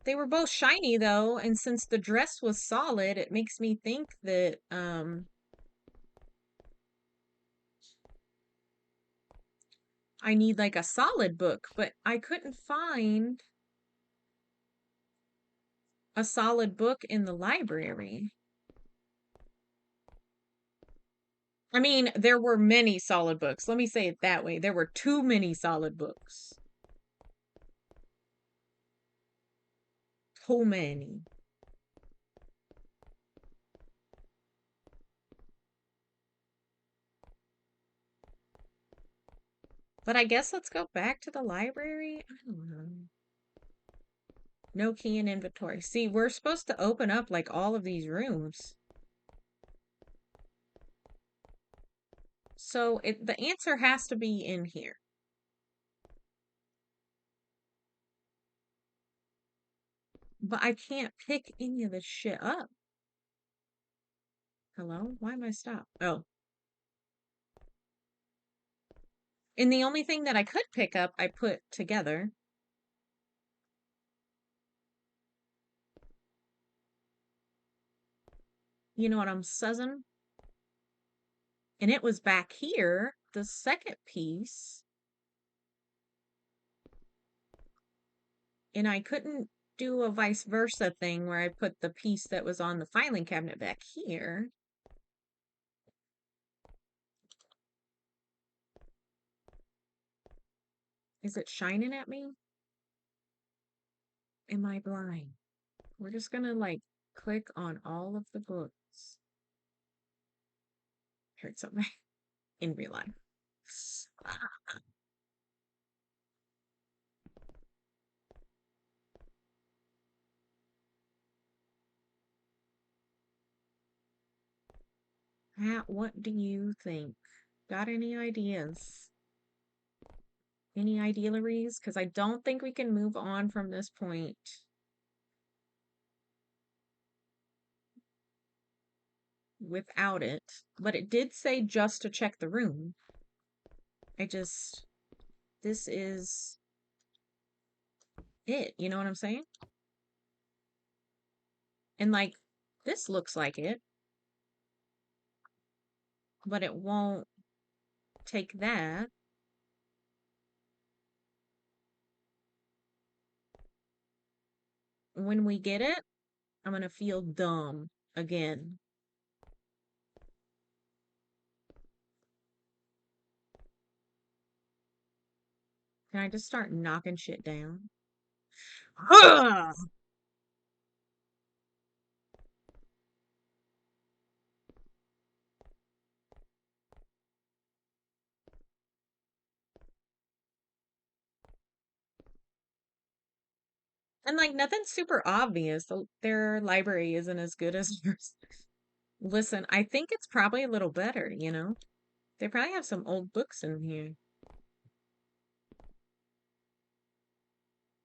They were both shiny though, and since the dress was solid, it makes me think that I need like a solid book, but I couldn't find a solid book in the library. I mean, there were many solid books. Let me say it that way. There were too many solid books. Too many. But I guess let's go back to the library. I don't know. No key in inventory. See, we're supposed to open up like all of these rooms. So the answer has to be in here. But I can't pick any of this shit up. Hello? Why am I stopped? Oh. And the only thing that I could pick up, I put together. You know what I'm suzzing? And it was back here, the second piece. And I couldn't do a vice versa thing where I put the piece that was on the filing cabinet back here. Is it shining at me? Am I blind? We're just gonna like click on all of the books. Heard something in real life. Matt, what do you think? Got any ideas? Any idealeries? Because I don't think we can move on from this point without it. But it did say just to check the room. This is it. You know what I'm saying? And like, this looks like it, but it won't take that. When we get it, I'm gonna feel dumb again. Can I just start knocking shit down? And like nothing's super obvious. Their library isn't as good as yours. Listen, I think it's probably a little better, you know? They probably have some old books in here.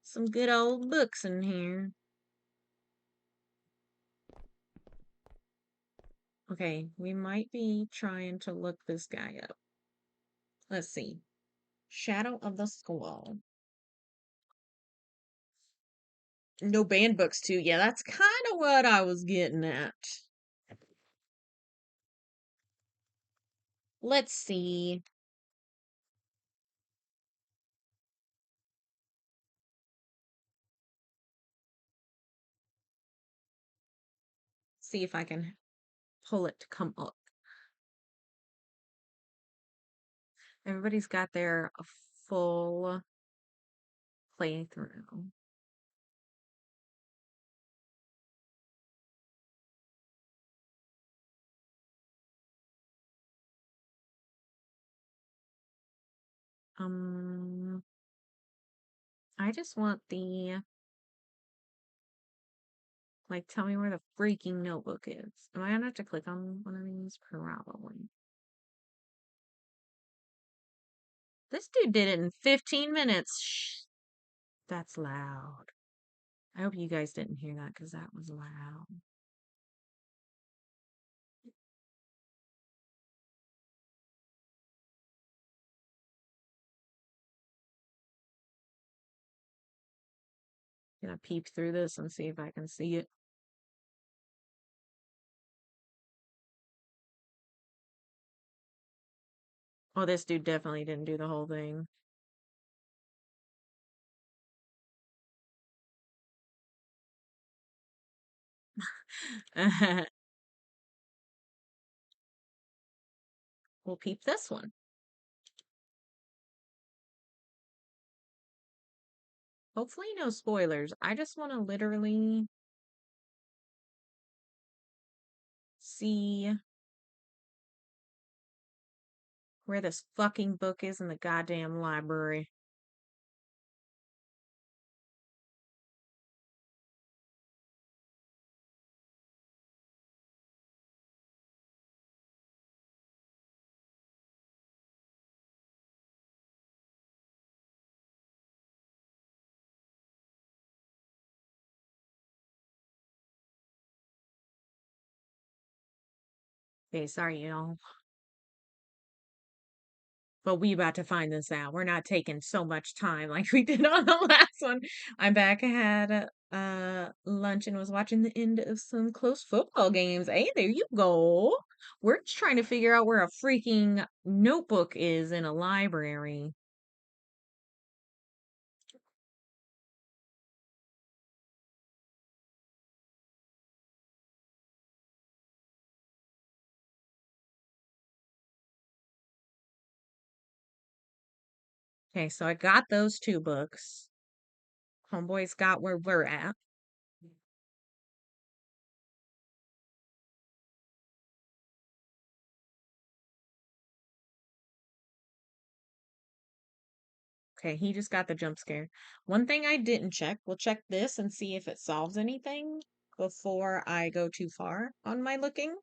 Some good old books in here. Okay, we might be trying to look this guy up. Let's see. Shadow of the Skull. No banned books too. Yeah, that's kind of what I was getting at. Let's see. See if I can pull it to come up. Everybody's got their full playthrough. I just want the, like, tell me where the freaking notebook is. Am I gonna have to click on one of these? Probably. This dude did it in 15 minutes. Shh, that's loud. I hope you guys didn't hear that because that was loud. Gonna peep through this and see if I can see it. Oh, this dude definitely didn't do the whole thing. We'll peep this one. Hopefully no spoilers. I just want to literally see where this fucking book is in the goddamn library. Okay, sorry, y'all. But we about to find this out. We're not taking so much time like we did on the last one. I'm back. I had lunch and was watching the end of some close football games. Hey, there you go. We're just trying to figure out where a freaking notebook is in a library. Okay, so I got those two books. Homeboy's got where we're at. Okay, he just got the jump scare. One thing I didn't check, we'll check this and see if it solves anything before I go too far on my looking.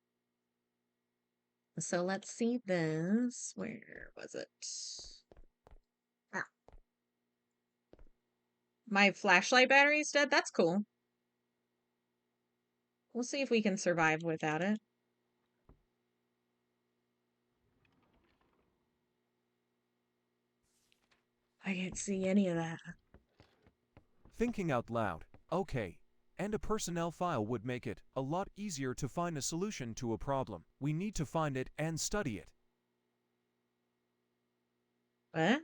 So let's see this. Where was it? Ah, my flashlight battery's dead. That's cool. We'll see if we can survive without it. I can't see any of that. Thinking out loud. Okay. And a personnel file would make it a lot easier to find a solution to a problem. We need to find it and study it. What?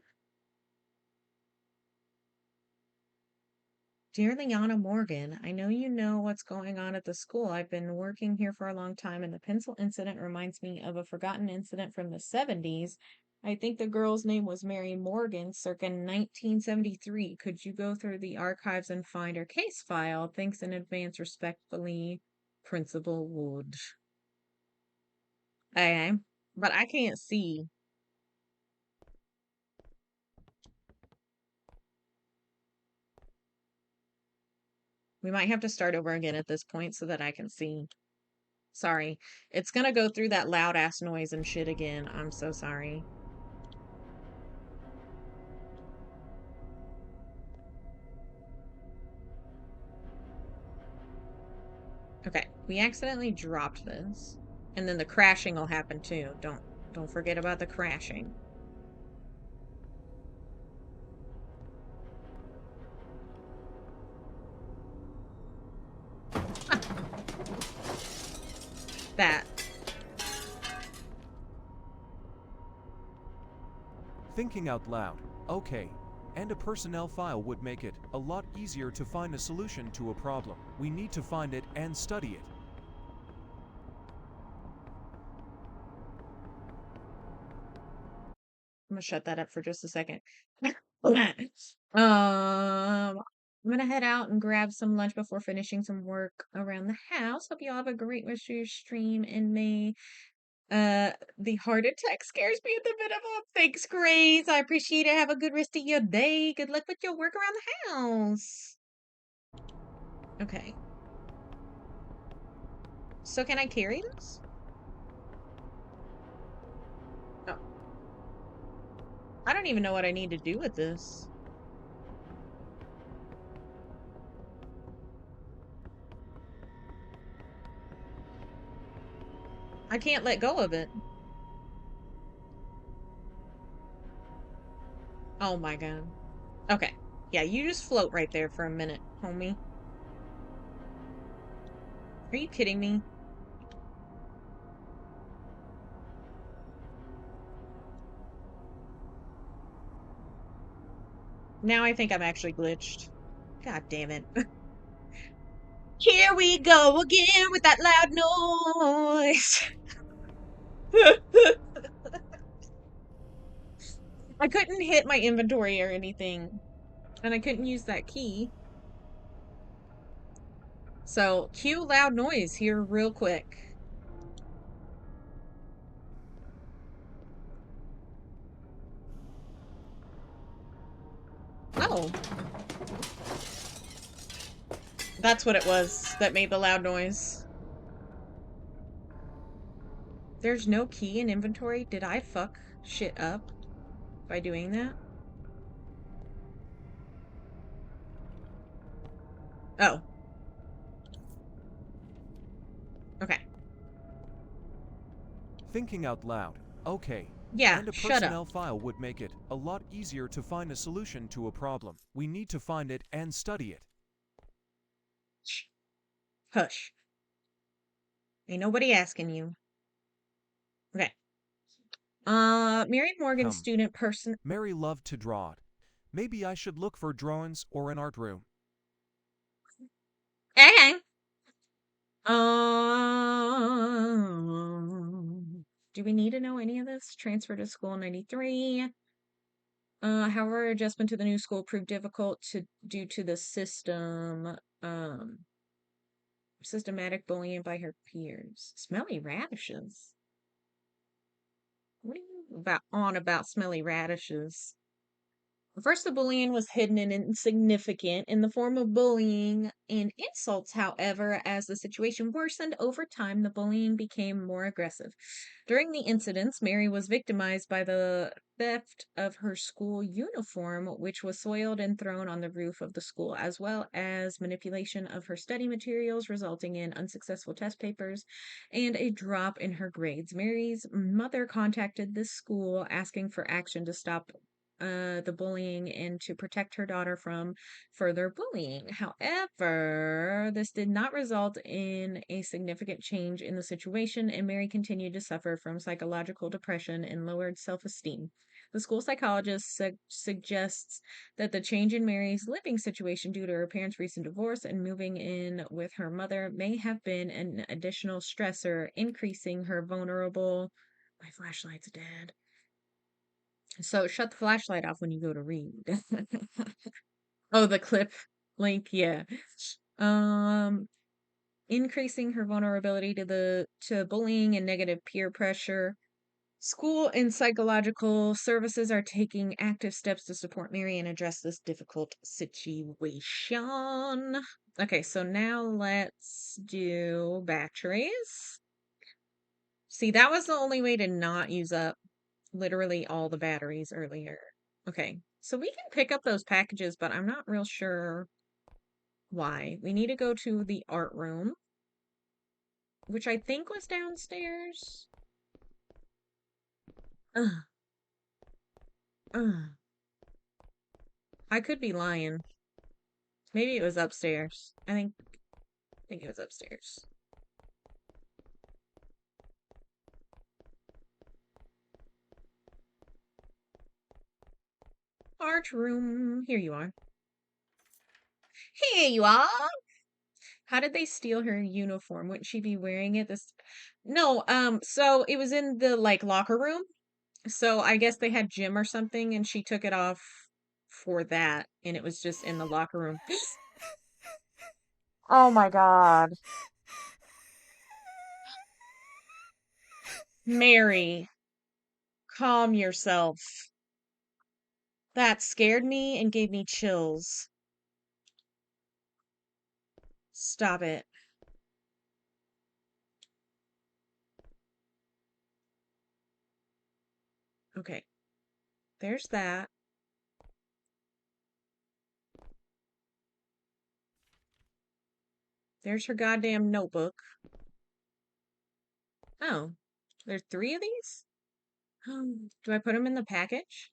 Dear Liana Morgan, I know you know what's going on at the school. I've been working here for a long time, and the pencil incident reminds me of a forgotten incident from the 70s. I think the girl's name was Mary Morgan, circa 1973. Could you go through the archives and find her case file? Thanks in advance, respectfully, Principal Wood. Okay, but I can't see. We might have to start over again at this point so that I can see. Sorry. It's gonna go through that loud ass noise and shit again. I'm so sorry. Okay, we accidentally dropped this. And then the crashing will happen too. Don't forget about the crashing. That. Thinking out loud. Okay. And a personnel file would make it a lot easier to find a solution to a problem. We need to find it and study it. I'm gonna shut that up for just a second. I'm gonna head out and grab some lunch before finishing some work around the house. Hope you all have a great rest of your stream and may the heart attack scares me at the minimum. Thanks, Grace. I appreciate it. Have a good rest of your day. Good luck with your work around the house. Okay. So can I carry this? Oh. I don't even know what I need to do with this. I can't let go of it. Oh my god. Okay. Yeah, you just float right there for a minute, homie. Are you kidding me? Now I think I'm actually glitched. God damn it. Here we go again with that loud noise. I couldn't hit my inventory or anything, and I couldn't use that key. So, cue loud noise here real quick. Oh, that's what it was that made the loud noise. There's no key in inventory. Did I fuck shit up by doing that? Oh, okay. Thinking out loud. Okay. Yeah, And a shut up. personnel file would make it a lot easier to find a solution to a problem. We need to find it and study it. Shh. Hush. Ain't nobody asking you. Okay. Mary Morgan Come. student person. Mary loved to draw it. Maybe I should look for drawings or an art room. Okay. Do we need to know any of this? Transfer to school in 93. However, adjustment to the new school proved difficult due to the systematic bullying by her peers. Smelly radishes. What are you about smelly radishes? First, the bullying was hidden and insignificant in the form of bullying and insults. However, as the situation worsened over time, the bullying became more aggressive. During the incidents, Mary was victimized by the theft of her school uniform, which was soiled and thrown on the roof of the school, as well as manipulation of her study materials, resulting in unsuccessful test papers and a drop in her grades. Mary's mother contacted the school asking for action to stop the bullying and to protect her daughter from further bullying. However, this did not result in a significant change in the situation, and Mary continued to suffer from psychological depression and lowered self esteem. The school psychologist suggests that the change in Mary's living situation due to her parents' recent divorce and moving in with her mother may have been an additional stressor, increasing her vulnerable. My flashlight's dead. So shut the flashlight off when you go to read. Oh, the clip link, yeah. Um, Increasing her vulnerability to bullying and negative peer pressure. School and psychological services are taking active steps to support Mary and address this difficult situation. Okay, so now let's do batteries. See, that was the only way to not use up literally all the batteries earlier. Okay, so we can pick up those packages, but I'm not real sure why. We need to go to the art room, which I think was downstairs. Ugh, ugh. I could be lying. Maybe it was upstairs. I think it was upstairs. art room. Here you are. Here you are. How did they steal her uniform? Wouldn't she be wearing it this? No, so it was in the like locker room. So I guess they had gym or something and she took it off for that and it was just in the locker room. Oh my God. Mary, calm yourself. That scared me and gave me chills. Stop it. Okay, there's that. There's her goddamn notebook. Oh, there's three of these? Do I put them in the package?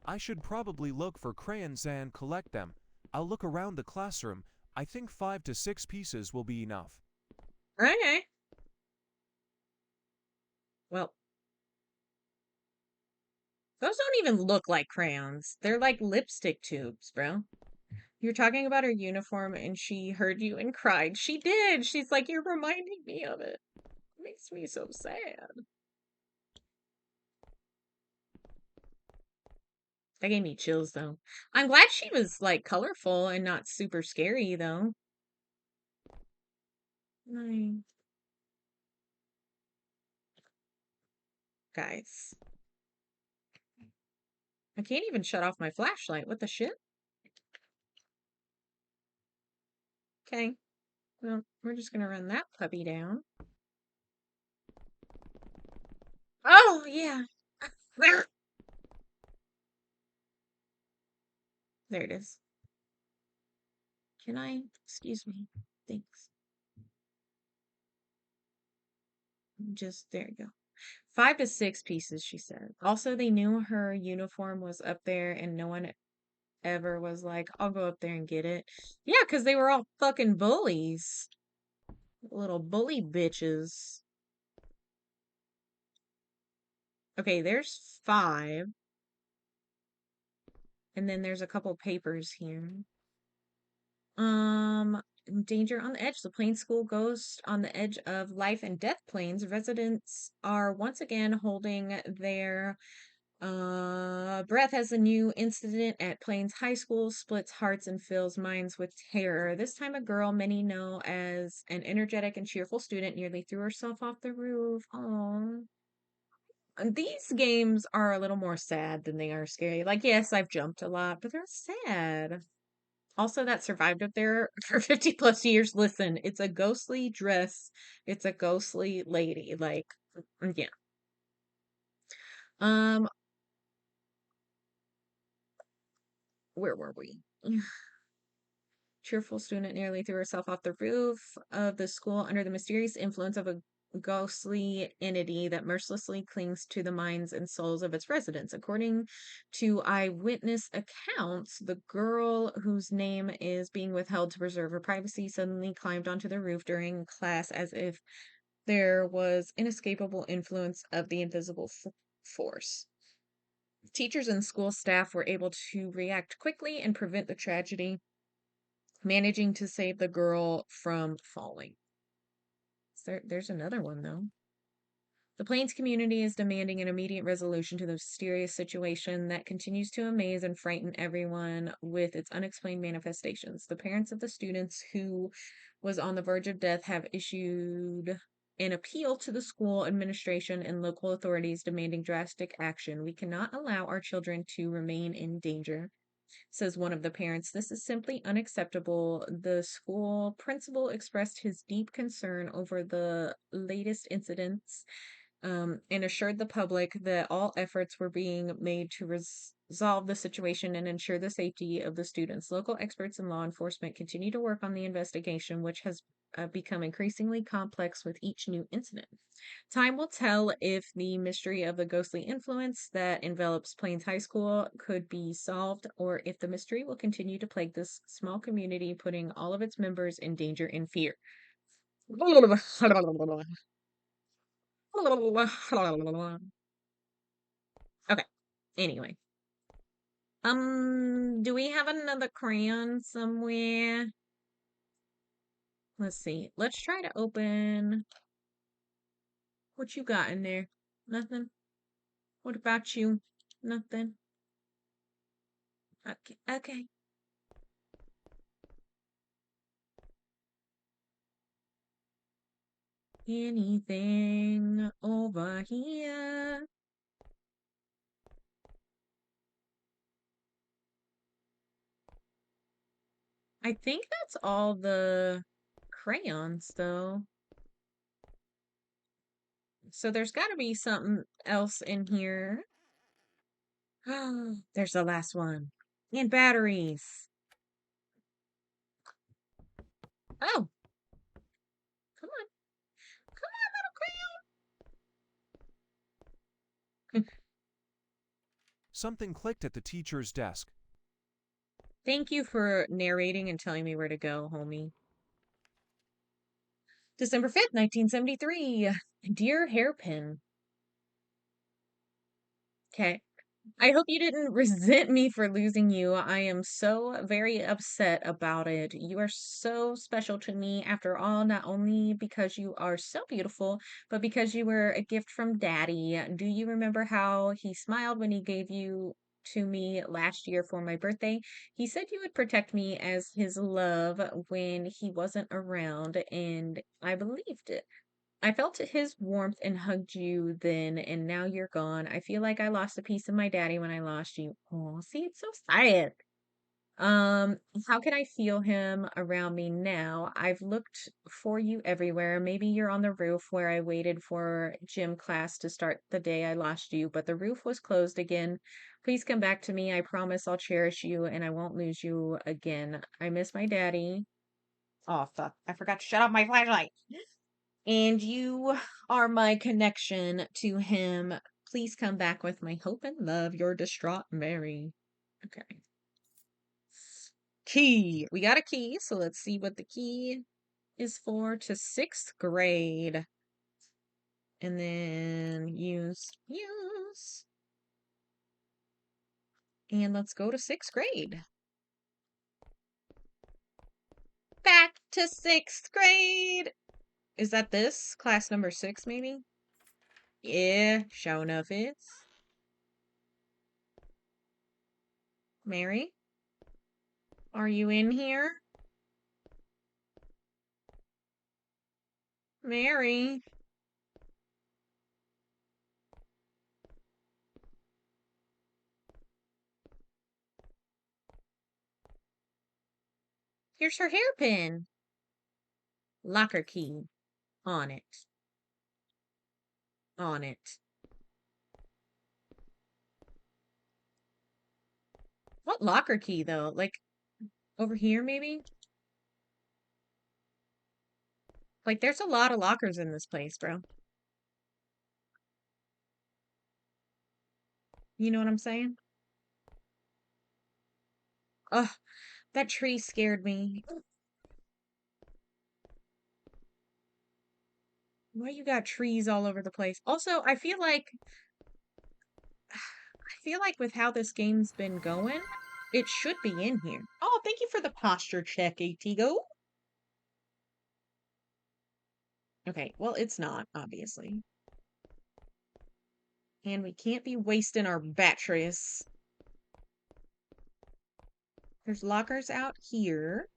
I should probably look for crayons and collect them. I'll look around the classroom. I think 5 to 6 pieces will be enough. Okay. Well, those don't even look like crayons. They're like lipstick tubes, bro. You're talking about her uniform and she heard you and cried. She did. She's like, you're reminding me of it. It makes me so sad. That gave me chills though. I'm glad she was like colorful and not super scary though. Nice. Guys. I can't even shut off my flashlight. What the shit? Okay. Well, we're just gonna run that puppy down. Oh, yeah. There it is. Can I? Excuse me. Thanks. Just, there you go. 5 to 6 pieces, she said. Also, they knew her uniform was up there and no one ever was like, I'll go up there and get it. Yeah, because they were all fucking bullies. Little bully bitches. Okay, there's five. And then there's a couple papers here. Um, Danger on the edge. The plane school goes on the edge of life and death planes. Residents are once again holding their breath as a new incident at Plains High School splits hearts and fills minds with terror. This time, a girl many know as an energetic and cheerful student nearly threw herself off the roof. Oh. These games are a little more sad than they are scary. Like, yes, I've jumped a lot, but they're sad. Also, that survived up there for 50 plus years. Listen, it's a ghostly dress. It's a ghostly lady. Like, yeah. Um, where were we? Cheerful student nearly threw herself off the roof of the school under the mysterious influence of a ghostly entity that mercilessly clings to the minds and souls of its residents. According to eyewitness accounts, the girl, whose name is being withheld to preserve her privacy, suddenly climbed onto the roof during class as if there was inescapable influence of the invisible force. Teachers and school staff were able to react quickly and prevent the tragedy, managing to save the girl from falling. There's another one, though. The Plains community is demanding an immediate resolution to the mysterious situation that continues to amaze and frighten everyone with its unexplained manifestations. The parents of the students who was on the verge of death have issued an appeal to the school administration and local authorities demanding drastic action. We cannot allow our children to remain in danger, says one of the parents. This is simply unacceptable. The school principal expressed his deep concern over the latest incidents, and assured the public that all efforts were being made to resolve the situation and ensure the safety of the students. Local experts and law enforcement continue to work on the investigation, which has become increasingly complex with each new incident. Time will tell if the mystery of the ghostly influence that envelops Plains High School could be solved, or if the mystery will continue to plague this small community, putting all of its members in danger and fear. Okay. Anyway. Do we have another crayon somewhere? Let's see. Let's try to open. What you got in there? Nothing. What about you? Nothing. Okay. Okay. Anything over here? I think that's all the crayons, though. So there's got to be something else in here. There's the last one. And batteries. Oh, come on. Come on, little crayon. Something clicked at the teacher's desk. Thank you for narrating and telling me where to go, homie. December 5th, 1973. Dear Hairpin. Okay. I hope you didn't resent me for losing you. I am so very upset about it. You are so special to me after all, not only because you are so beautiful, but because you were a gift from Daddy. Do you remember how he smiled when he gave you to me last year for my birthday? He said you would protect me as his love when he wasn't around, and I believed it. I felt his warmth and hugged you then, and now you're gone. I feel like I lost a piece of my daddy when I lost you. Oh, see, it's so sad. Um, how can I feel him around me now? I've looked for you everywhere. Maybe you're on the roof where I waited for gym class to start the day I lost you, but the roof was closed again. Please come back to me. I promise I'll cherish you and I won't lose you again. I miss my daddy. Oh, fuck. I forgot to shut off my flashlight. And you are my connection to him. Please come back with my hope and love. Your distraught Mary. Okay. Key. We got a key, so let's see what the key is for to sixth grade. And then use. And let's go to sixth grade. Back to sixth grade. Is that this? Class number 6, maybe? Yeah, sure enough it's. Mary, are you in here? Mary. Here's her hairpin. Locker key. On it. On it. What locker key, though? Like, over here, maybe? Like, there's a lot of lockers in this place, bro. You know what I'm saying? Ugh, that tree scared me. Why you got trees all over the place? Also, I feel like with how this game's been going, it should be in here. Oh, thank you for the posture check, Atigo. Okay, well, it's not, obviously. And we can't be wasting our batteries. There's lockers out here.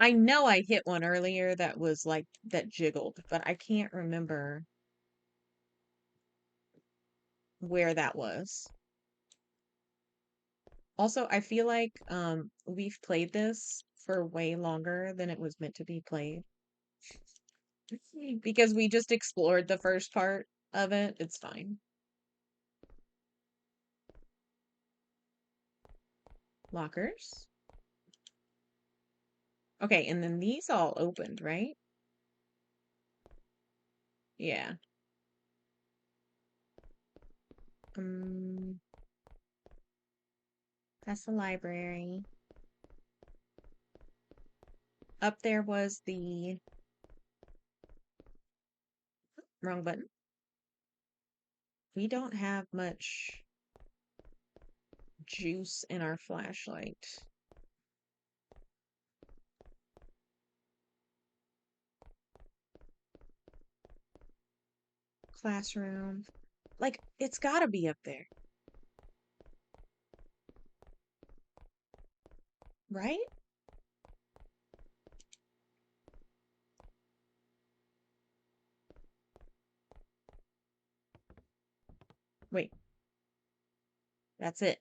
I know I hit one earlier that was like, that jiggled, but I can't remember where that was. Also, I feel like we've played this for way longer than it was meant to be played because we just explored the first part of it. It's fine. Lockers. Okay, and then these all opened, right? Yeah. Um, that's the library. Up there was the wrong button. We don't have much juice in our flashlight. Classroom. Like, it's gotta be up there, right? Wait, that's it.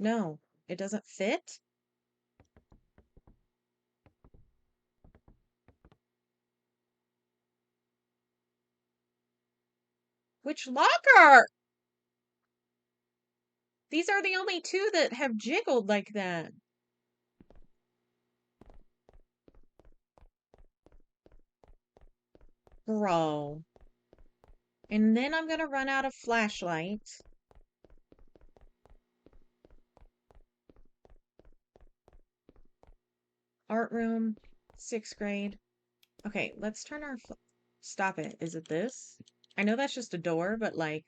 No, it doesn't fit? Which locker? These are the only two that have jiggled like that. Bro. And then I'm gonna run out of flashlight. Art room, 6th grade. Okay, let's turn our. Stop it. Is it this? I know that's just a door, but like,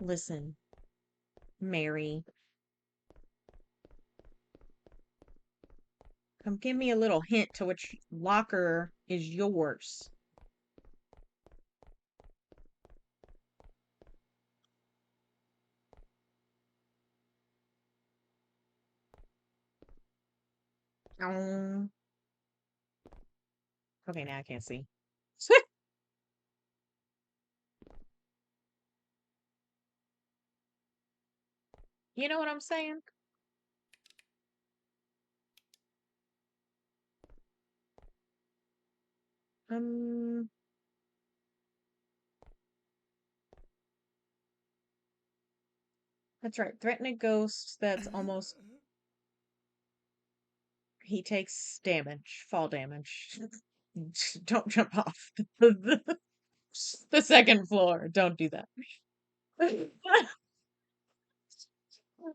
listen, Mary, come give me a little hint to which locker is yours. Um, okay, now I can't see. You know what I'm saying? Um, that's right. Threaten a ghost that's almost. He takes damage, fall damage. Don't jump off the second floor. Don't do that.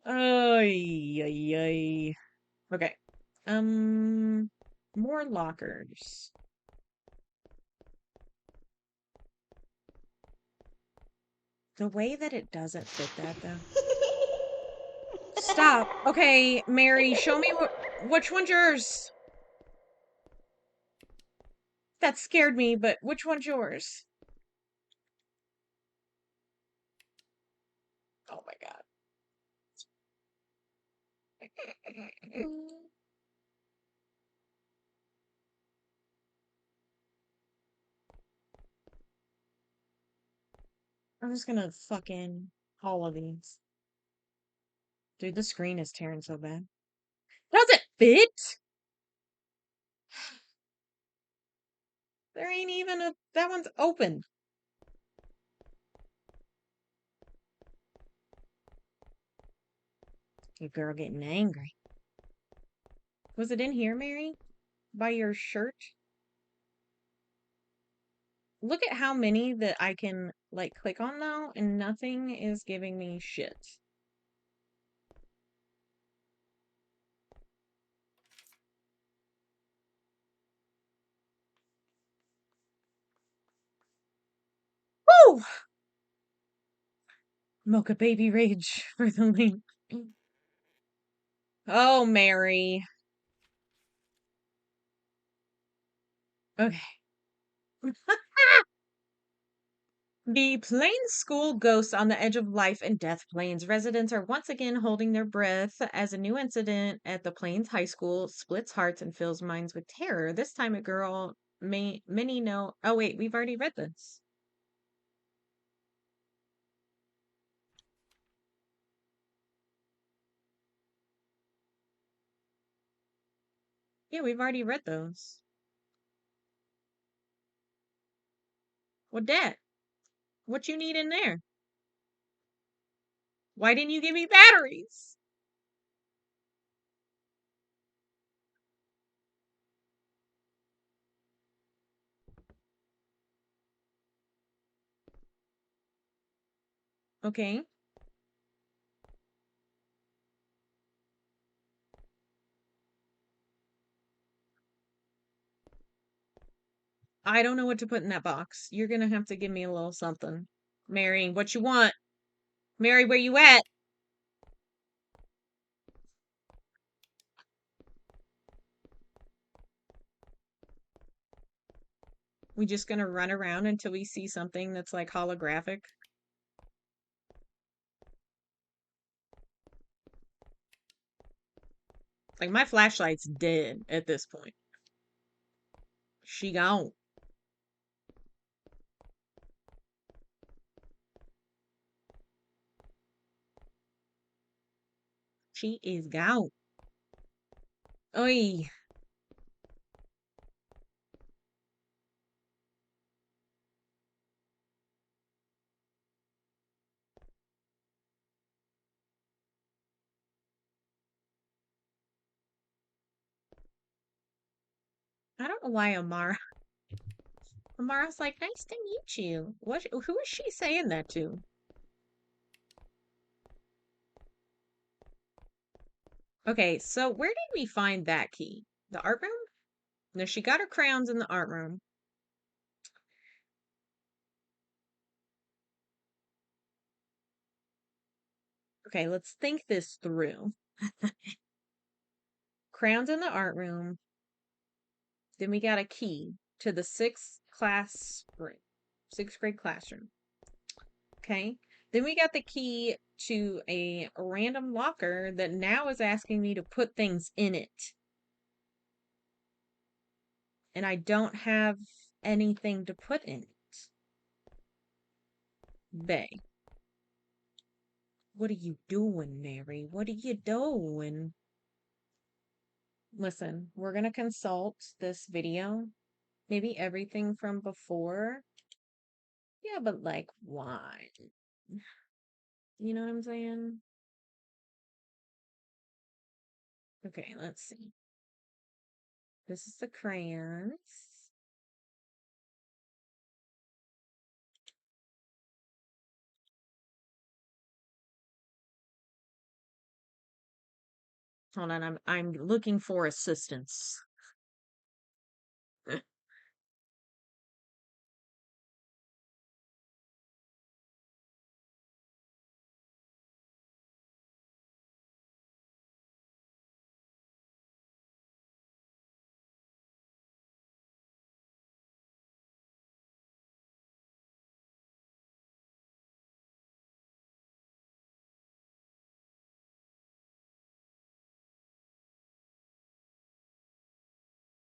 Ay, ay, ay. Okay. Um, more lockers. The way that it doesn't fit that though. Stop. Okay, Mary, show me which one's yours. That scared me, but which one's yours? Oh my God. I'm just gonna fucking all of these. Dude, the screen is tearing so bad. Does it fit? There ain't even a. That one's open. You girl getting angry. Was it in here, Mary? By your shirt? Look at how many that I can, like, click on now, and nothing is giving me shit. Woo! Mocha baby rage for the link. Oh, Mary. Okay. The Plains school ghosts on the edge of life and death. Plains residents are once again holding their breath as a new incident at the Plains High School splits hearts and fills minds with terror. This time a girl many know. Oh wait, we've already read this. Yeah, we've already read those. What that? What you need in there? Why didn't you give me batteries? Okay. I don't know what to put in that box. You're gonna have to give me a little something. Mary, what you want? Mary, where you at? We just gonna run around until we see something that's like holographic? Like my flashlight's dead at this point. She gone. She is gone. Oi. I don't know why Amara's like, nice to meet you. Who is she saying that to? Okay, so where did we find that key? The art room? No, she got her crowns in the art room. Okay, let's think this through. Crowns in the art room. Then we got a key to the sixth grade classroom. Okay. Then we got the key to a random locker that now is asking me to put things in it. And I don't have anything to put in it. Bay. What are you doing, Mary? What are you doing? Listen, we're going to consult this video. Maybe everything from before. Yeah, but like, why? You know what I'm saying? Okay, let's see. This is the crayons. Hold on, I'm looking for assistance.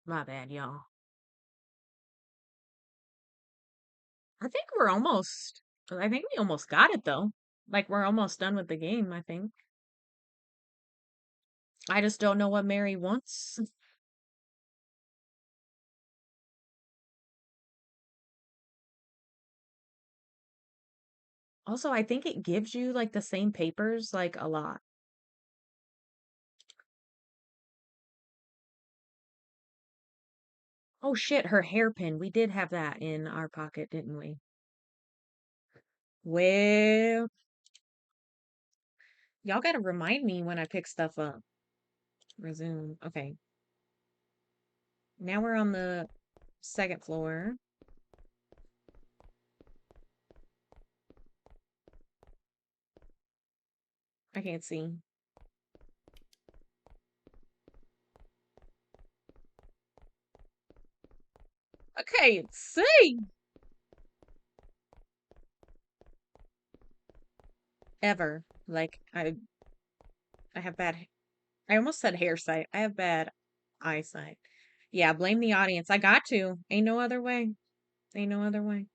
My bad, y'all. I think we almost got it though. Like we're almost done with the game, I think. I just don't know what Mary wants. Also, I think it gives you like the same papers like a lot. Oh shit, her hairpin. We did have that in our pocket, didn't we? Well, y'all gotta remind me when I pick stuff up. Resume. Okay. Now we're on the second floor. I can't see. I can't see. Ever. Like I have bad I almost said hair sight. I have bad eyesight. Yeah, blame the audience. I got to. Ain't no other way. Ain't no other way.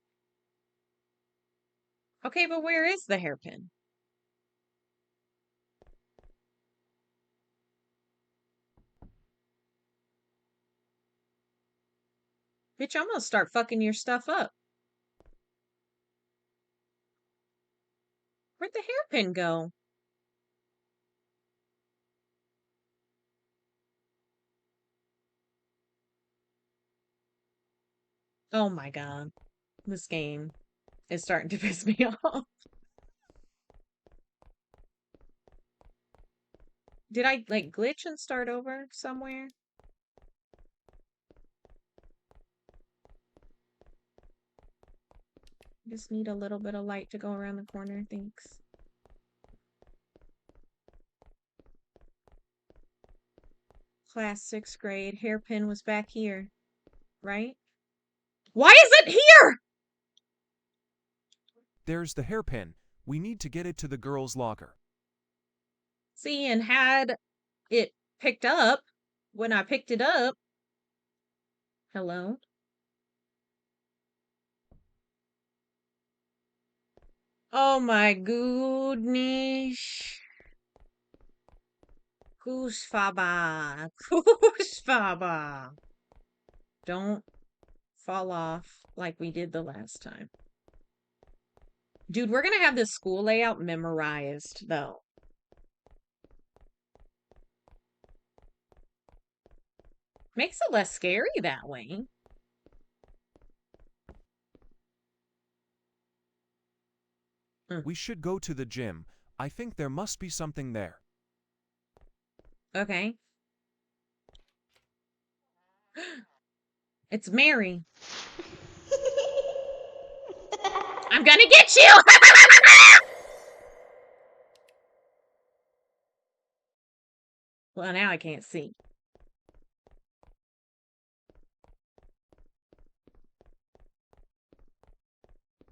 Okay, but where is the hairpin? Bitch, I'm gonna start fucking your stuff up. Where'd the hairpin go? Oh my god. This game is starting to piss me off. Did I like glitch and start over somewhere? Just need a little bit of light to go around the corner. Thanks. Class 6th grade. Hairpin was back here, right? Why is it here? There's the hairpin. We need to get it to the girls' locker. See, and had it picked up when I picked it up. Hello? Oh my goodness. Kushfaba. Kushfaba. Don't fall off like we did the last time. Dude, we're gonna have this school layout memorized, though. Makes it less scary that way. We should go to the gym. I think there must be something there. Okay. It's Mary. I'm gonna get you! Well, now I can't see.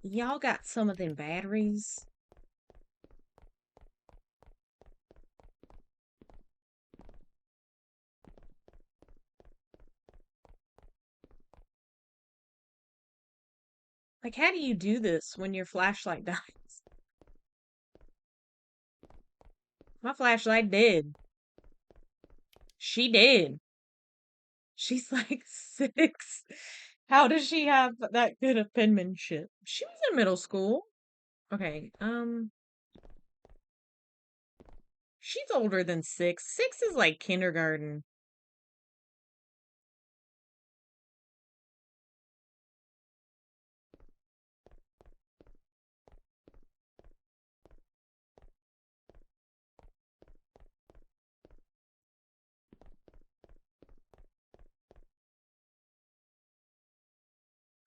Y'all got some of them batteries? Like, how do you do this when your flashlight dies? My flashlight did. She did. She's like 6. How does she have that good of penmanship? She was in middle school. Okay, she's older than 6. 6 is like kindergarten.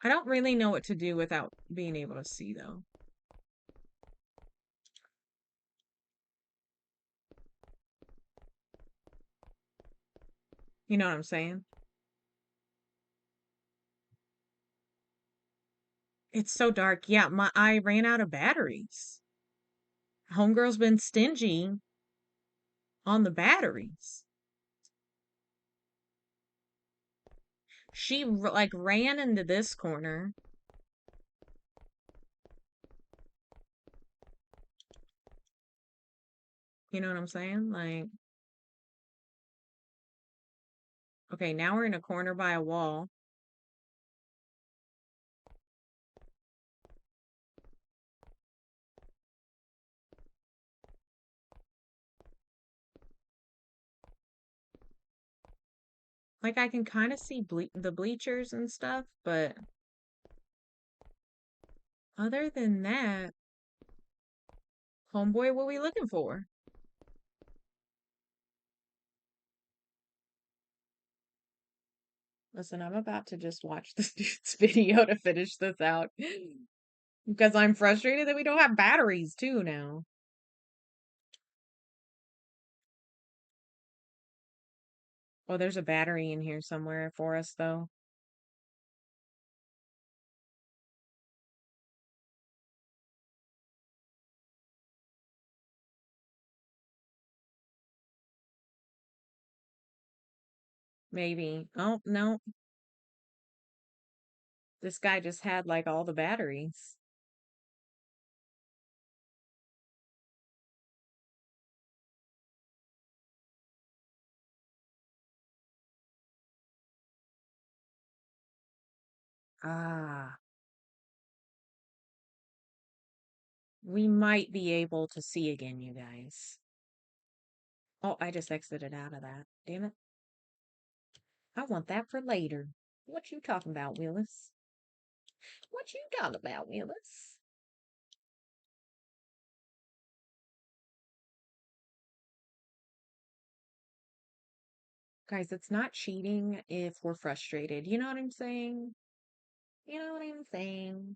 I don't really know what to do without being able to see, though. You know what I'm saying? It's so dark. Yeah, I ran out of batteries. Homegirl's been stingy on the batteries. She like ran into this corner. You know what I'm saying? Like, okay, now we're in a corner by a wall. Like, I can kind of see the bleachers and stuff, but other than that, homeboy, what we looking for? Listen, I'm about to just watch this dude's video to finish this out because I'm frustrated that we don't have batteries too now. Oh, there's a battery in here somewhere for us, though. Maybe. Oh, no. This guy just had like all the batteries. Ah, we might be able to see again, you guys. Oh, I just exited out of that. Damn it. I want that for later. What you talking about, Willis? What you talking about, Willis? Guys, it's not cheating if we're frustrated. You know what I'm saying? You know what I'm saying?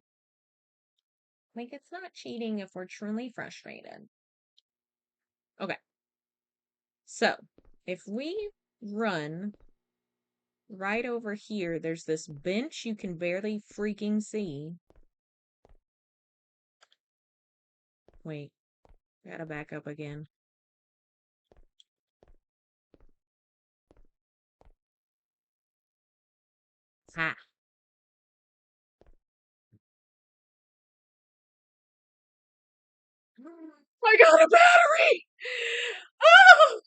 Like, it's not cheating if we're truly frustrated. Okay. So, if we run right over here, there's this bench you can barely freaking see. Wait, gotta back up again. Ha. I got a battery! Oh!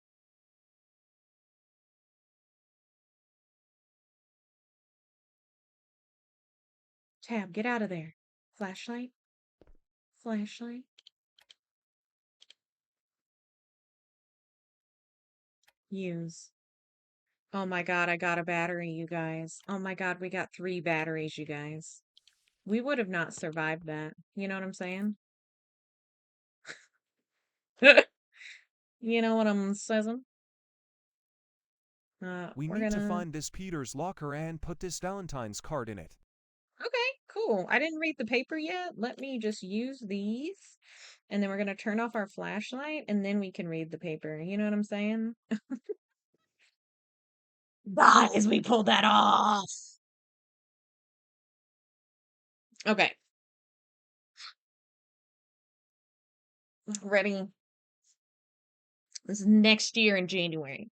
Tab, get out of there. Flashlight? Flashlight? Use. Oh my god, I got a battery, you guys. Oh my god, we got 3 batteries, you guys. We would have not survived that. You know what I'm saying? You know what I'm saying? We We're need to gonna... find this Peter's locker and put this Valentine's card in it. Okay, cool. I didn't read the paper yet. Let me just use these. And then we're gonna turn off our flashlight, and then we can read the paper. You know what I'm saying? Guys, we pulled that off! Okay, ready? This is next year in January.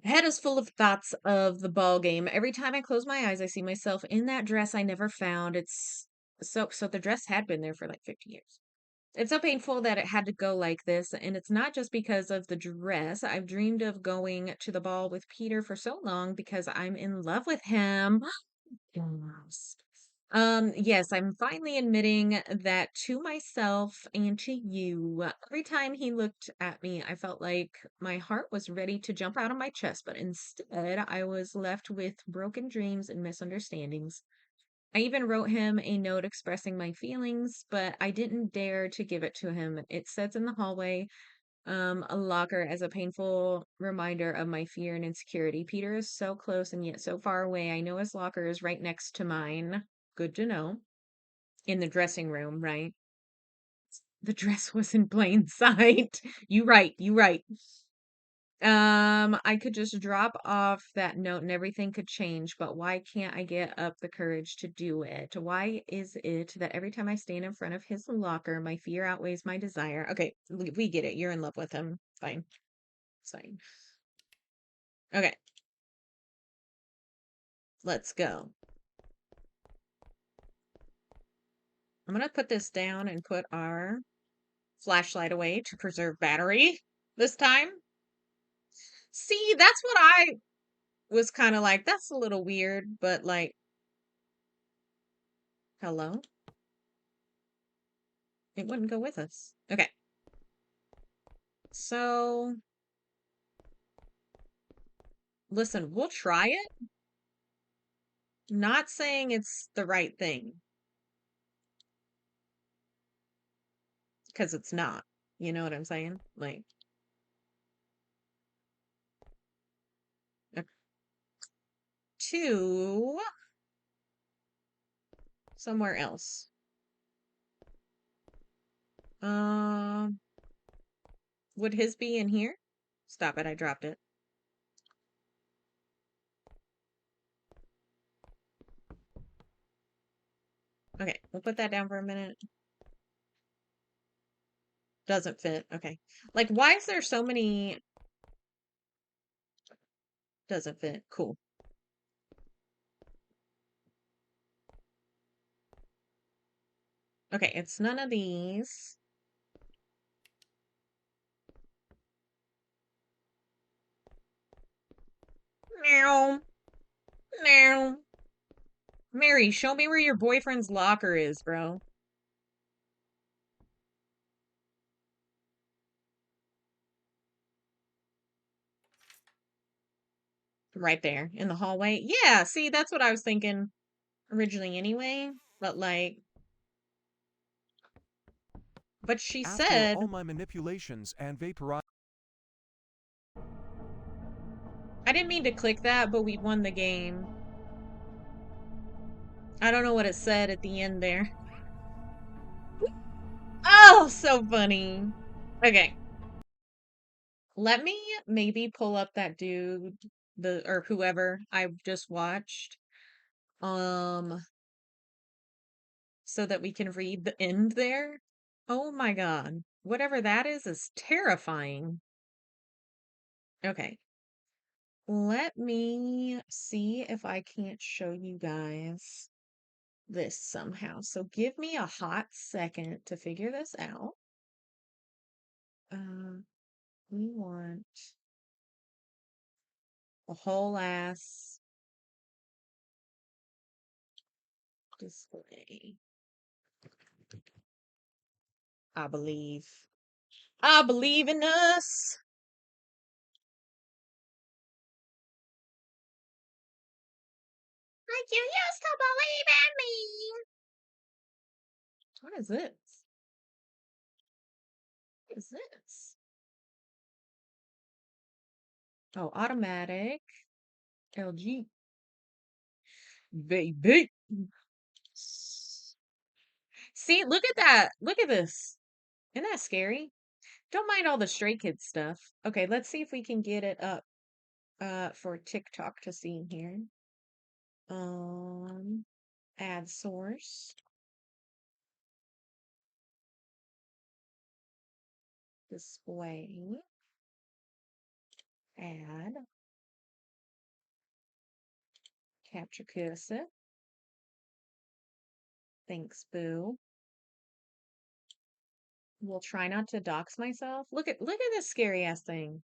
Head is full of thoughts of the ball game. Every time I close my eyes, I see myself in that dress I never found. It's so the dress had been there for like 50 years. It's so painful that it had to go like this, and it's not just because of the dress. I've dreamed of going to the ball with Peter for so long because I'm in love with him. Yes. Yes, I'm finally admitting that to myself and to you. Every time he looked at me, I felt like my heart was ready to jump out of my chest, but instead I was left with broken dreams and misunderstandings. I even wrote him a note expressing my feelings, but I didn't dare to give it to him. It sits in the hallway, a locker as a painful reminder of my fear and insecurity. Peter is so close and yet so far away. I know his locker is right next to mine. Good to know. In the dressing room, right? The dress was in plain sight. You right, you right. I could just drop off that note and everything could change, but why can't I get up the courage to do it? Why is it that every time I stand in front of his locker, my fear outweighs my desire? Okay, we get it. You're in love with him. Fine. It's fine. Okay, let's go. I'm gonna put this down and put our flashlight away to preserve battery this time. See, that's what I was kind of like, that's a little weird, but like, hello? It wouldn't go with us. Okay. So, listen, we'll try it. Not saying it's the right thing, because it's not. You know what I'm saying? Like, to somewhere else. Um, would his be in here? Stop it, I dropped it. Okay, we'll put that down for a minute. Doesn't fit. Okay. Like, why is there so many... Doesn't fit. Cool. Okay, it's none of these. Meow. Meow. Mary, show me where your boyfriend's locker is, bro. Right there in the hallway. Yeah, see, that's what I was thinking originally anyway. But like, but she After said, all my manipulations and vaporize. I didn't mean to click that, but we won the game. I don't know what it said at the end there. Oh, so funny. Okay, let me maybe pull up that dude, the or whoever I just watched, um, so that we can read the end there. Oh my God. Whatever that is terrifying. Okay. Let me see if I can't show you guys this somehow. So give me a hot second to figure this out. Uh, we want a whole ass display. I believe. I believe in us. Like you used to believe in me. What is this? What is this? Oh, automatic. LG. Baby. See, look at that. Look at this. Isn't that scary? Don't mind all the Stray Kids stuff. Okay, let's see if we can get it up for TikTok to see here. Um Add source, display, add, capture cursor. Thanks, boo. We'll try not to dox myself. Look at this scary ass thing.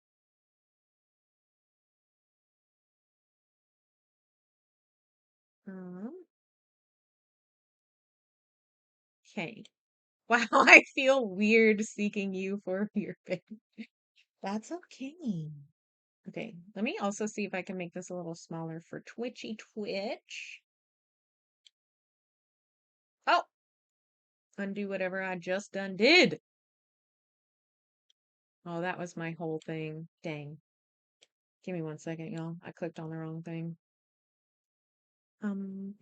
Um, okay. Wow, I feel weird seeking you for your pic. That's okay. Okay, let me also see if I can make this a little smaller for Twitchy Twitch. Oh, undo whatever I just undid. Oh, that was my whole thing. Dang. Give me 1 second, y'all. I clicked on the wrong thing. Um,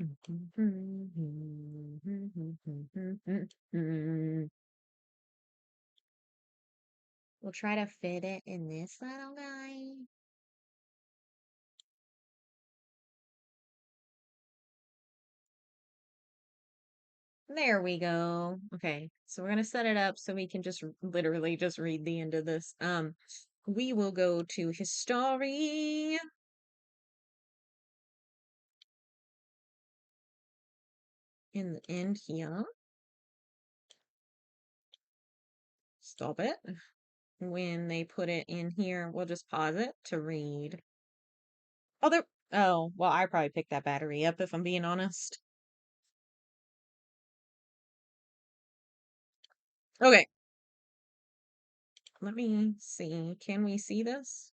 we'll try to fit it in this little guy. There we go. Okay, so we're gonna set it up so we can just literally just read the end of this. We will go to history in the end here. Stop it. When they put it in here, we'll just pause it to read. Oh, there. Oh, well, I probably picked that battery up if I'm being honest. Okay, let me see. Can we see this?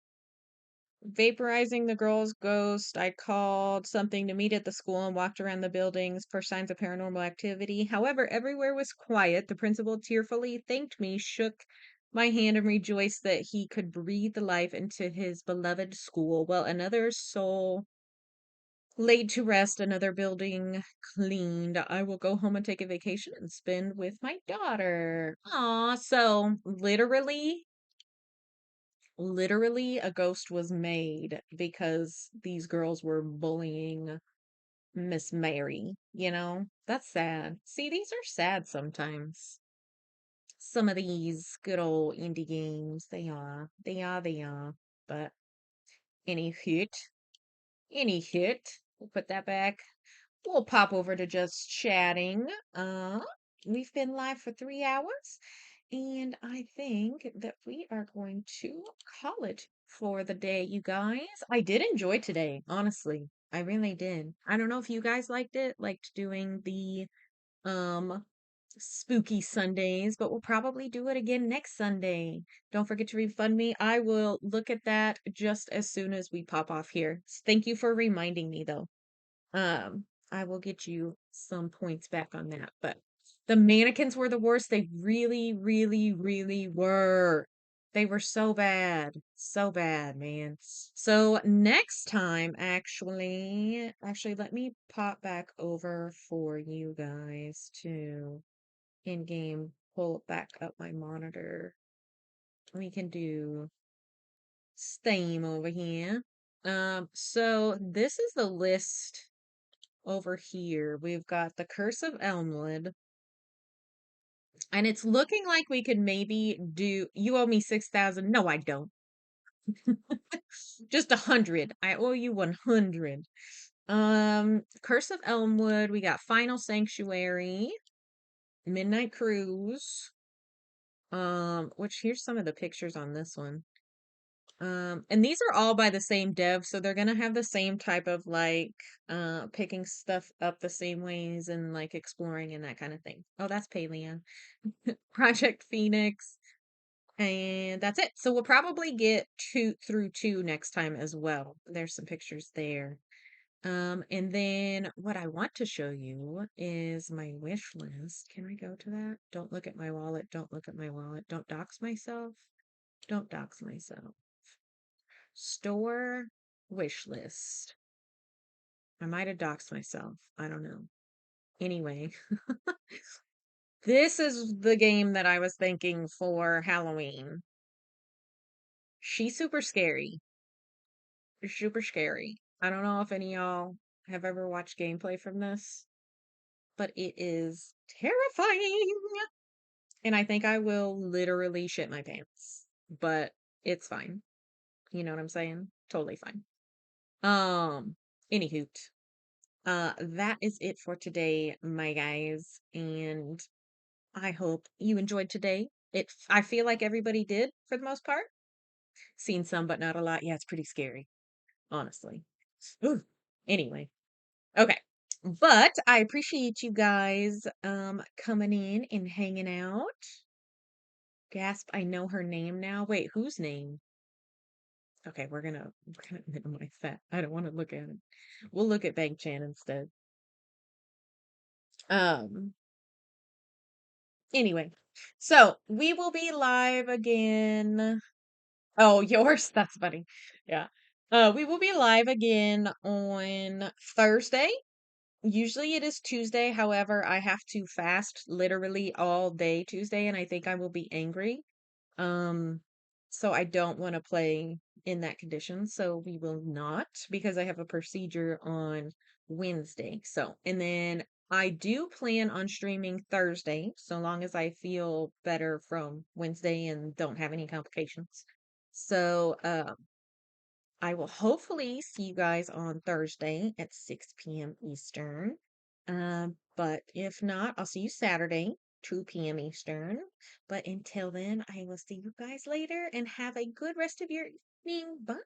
Vaporizing the girl's ghost. I called something to meet at the school and walked around the buildings for signs of paranormal activity. However, everywhere was quiet. The principal tearfully thanked me, shook my hand, and rejoiced that he could breathe the life into his beloved school. Well, another soul laid to rest, another building cleaned. I will go home and take a vacation and spend with my daughter. Aw, so literally a ghost was made because these girls were bullying Miss Mary, you know? That's sad. See, these are sad sometimes. Some of these good old indie games, they are. They are, they are. But any hit, we'll put that back. We'll pop over to just chatting. Uh, we've been live for 3 hours, and I think that we are going to call it for the day, you guys. I did enjoy today, honestly. I really did. I don't know if you guys liked doing the um spooky Sundays, but we'll probably do it again next Sunday. Don't forget to refund me. I will look at that just as soon as we pop off here. Thank you for reminding me though. I will get you some points back on that. But the mannequins were the worst. They really, really, really were. They were so bad. So bad, man. So next time, actually, let me pop back over for you guys to in-game pull back up my monitor. We can do Steam over here. So this is the list over here. We've got the Curse of Elmwood, and it's looking like we could maybe do. You owe me 6,000. No, I don't. Just 100. I owe you 100. Curse of Elmwood. We got Final Sanctuary, Midnight Cruise. Which here's some of the pictures on this one. And these are all by the same dev, so they're gonna have the same type of like picking stuff up the same ways and like exploring and that kind of thing. Oh, that's Paleo. Project Phoenix. And that's it. So we'll probably get two through two next time as well. There's some pictures there. And then what I want to show you is my wish list. Can I go to that? Don't look at my wallet. Don't look at my wallet. Don't dox myself. Don't dox myself. Store wish list. I might have doxed myself. I don't know. Anyway, this is the game that I was thinking for Halloween. She's super scary. Super scary. I don't know if any of y'all have ever watched gameplay from this, but it is terrifying. And I think I will literally shit my pants, but it's fine. You know what I'm saying? Totally fine. Anywho, that is it for today, my guys, and I hope you enjoyed today. I feel like everybody did for the most part. Seen some, but not a lot. Yeah, it's pretty scary, honestly. Ooh. Anyway, okay. But I appreciate you guys coming in and hanging out. Gasp, I know her name now. Wait, whose name? Okay, we're gonna minimize that. I don't want to look at it. We'll look at Bank Chan instead. Um Anyway, so we will be live again. Oh, yours, that's funny. Yeah. We will be live again on Thursday. Usually it is Tuesday. However, I have to fast literally all day Tuesday, and I think I will be angry. Um, so I don't want to play in that condition. So we will not because I have a procedure on Wednesday. So, and then I do plan on streaming Thursday, so long as I feel better from Wednesday and don't have any complications. So, I will hopefully see you guys on Thursday at 6 p.m. Eastern. But if not, I'll see you Saturday, 2 p.m. Eastern. But until then, I will see you guys later and have a good rest of your evening. Bye.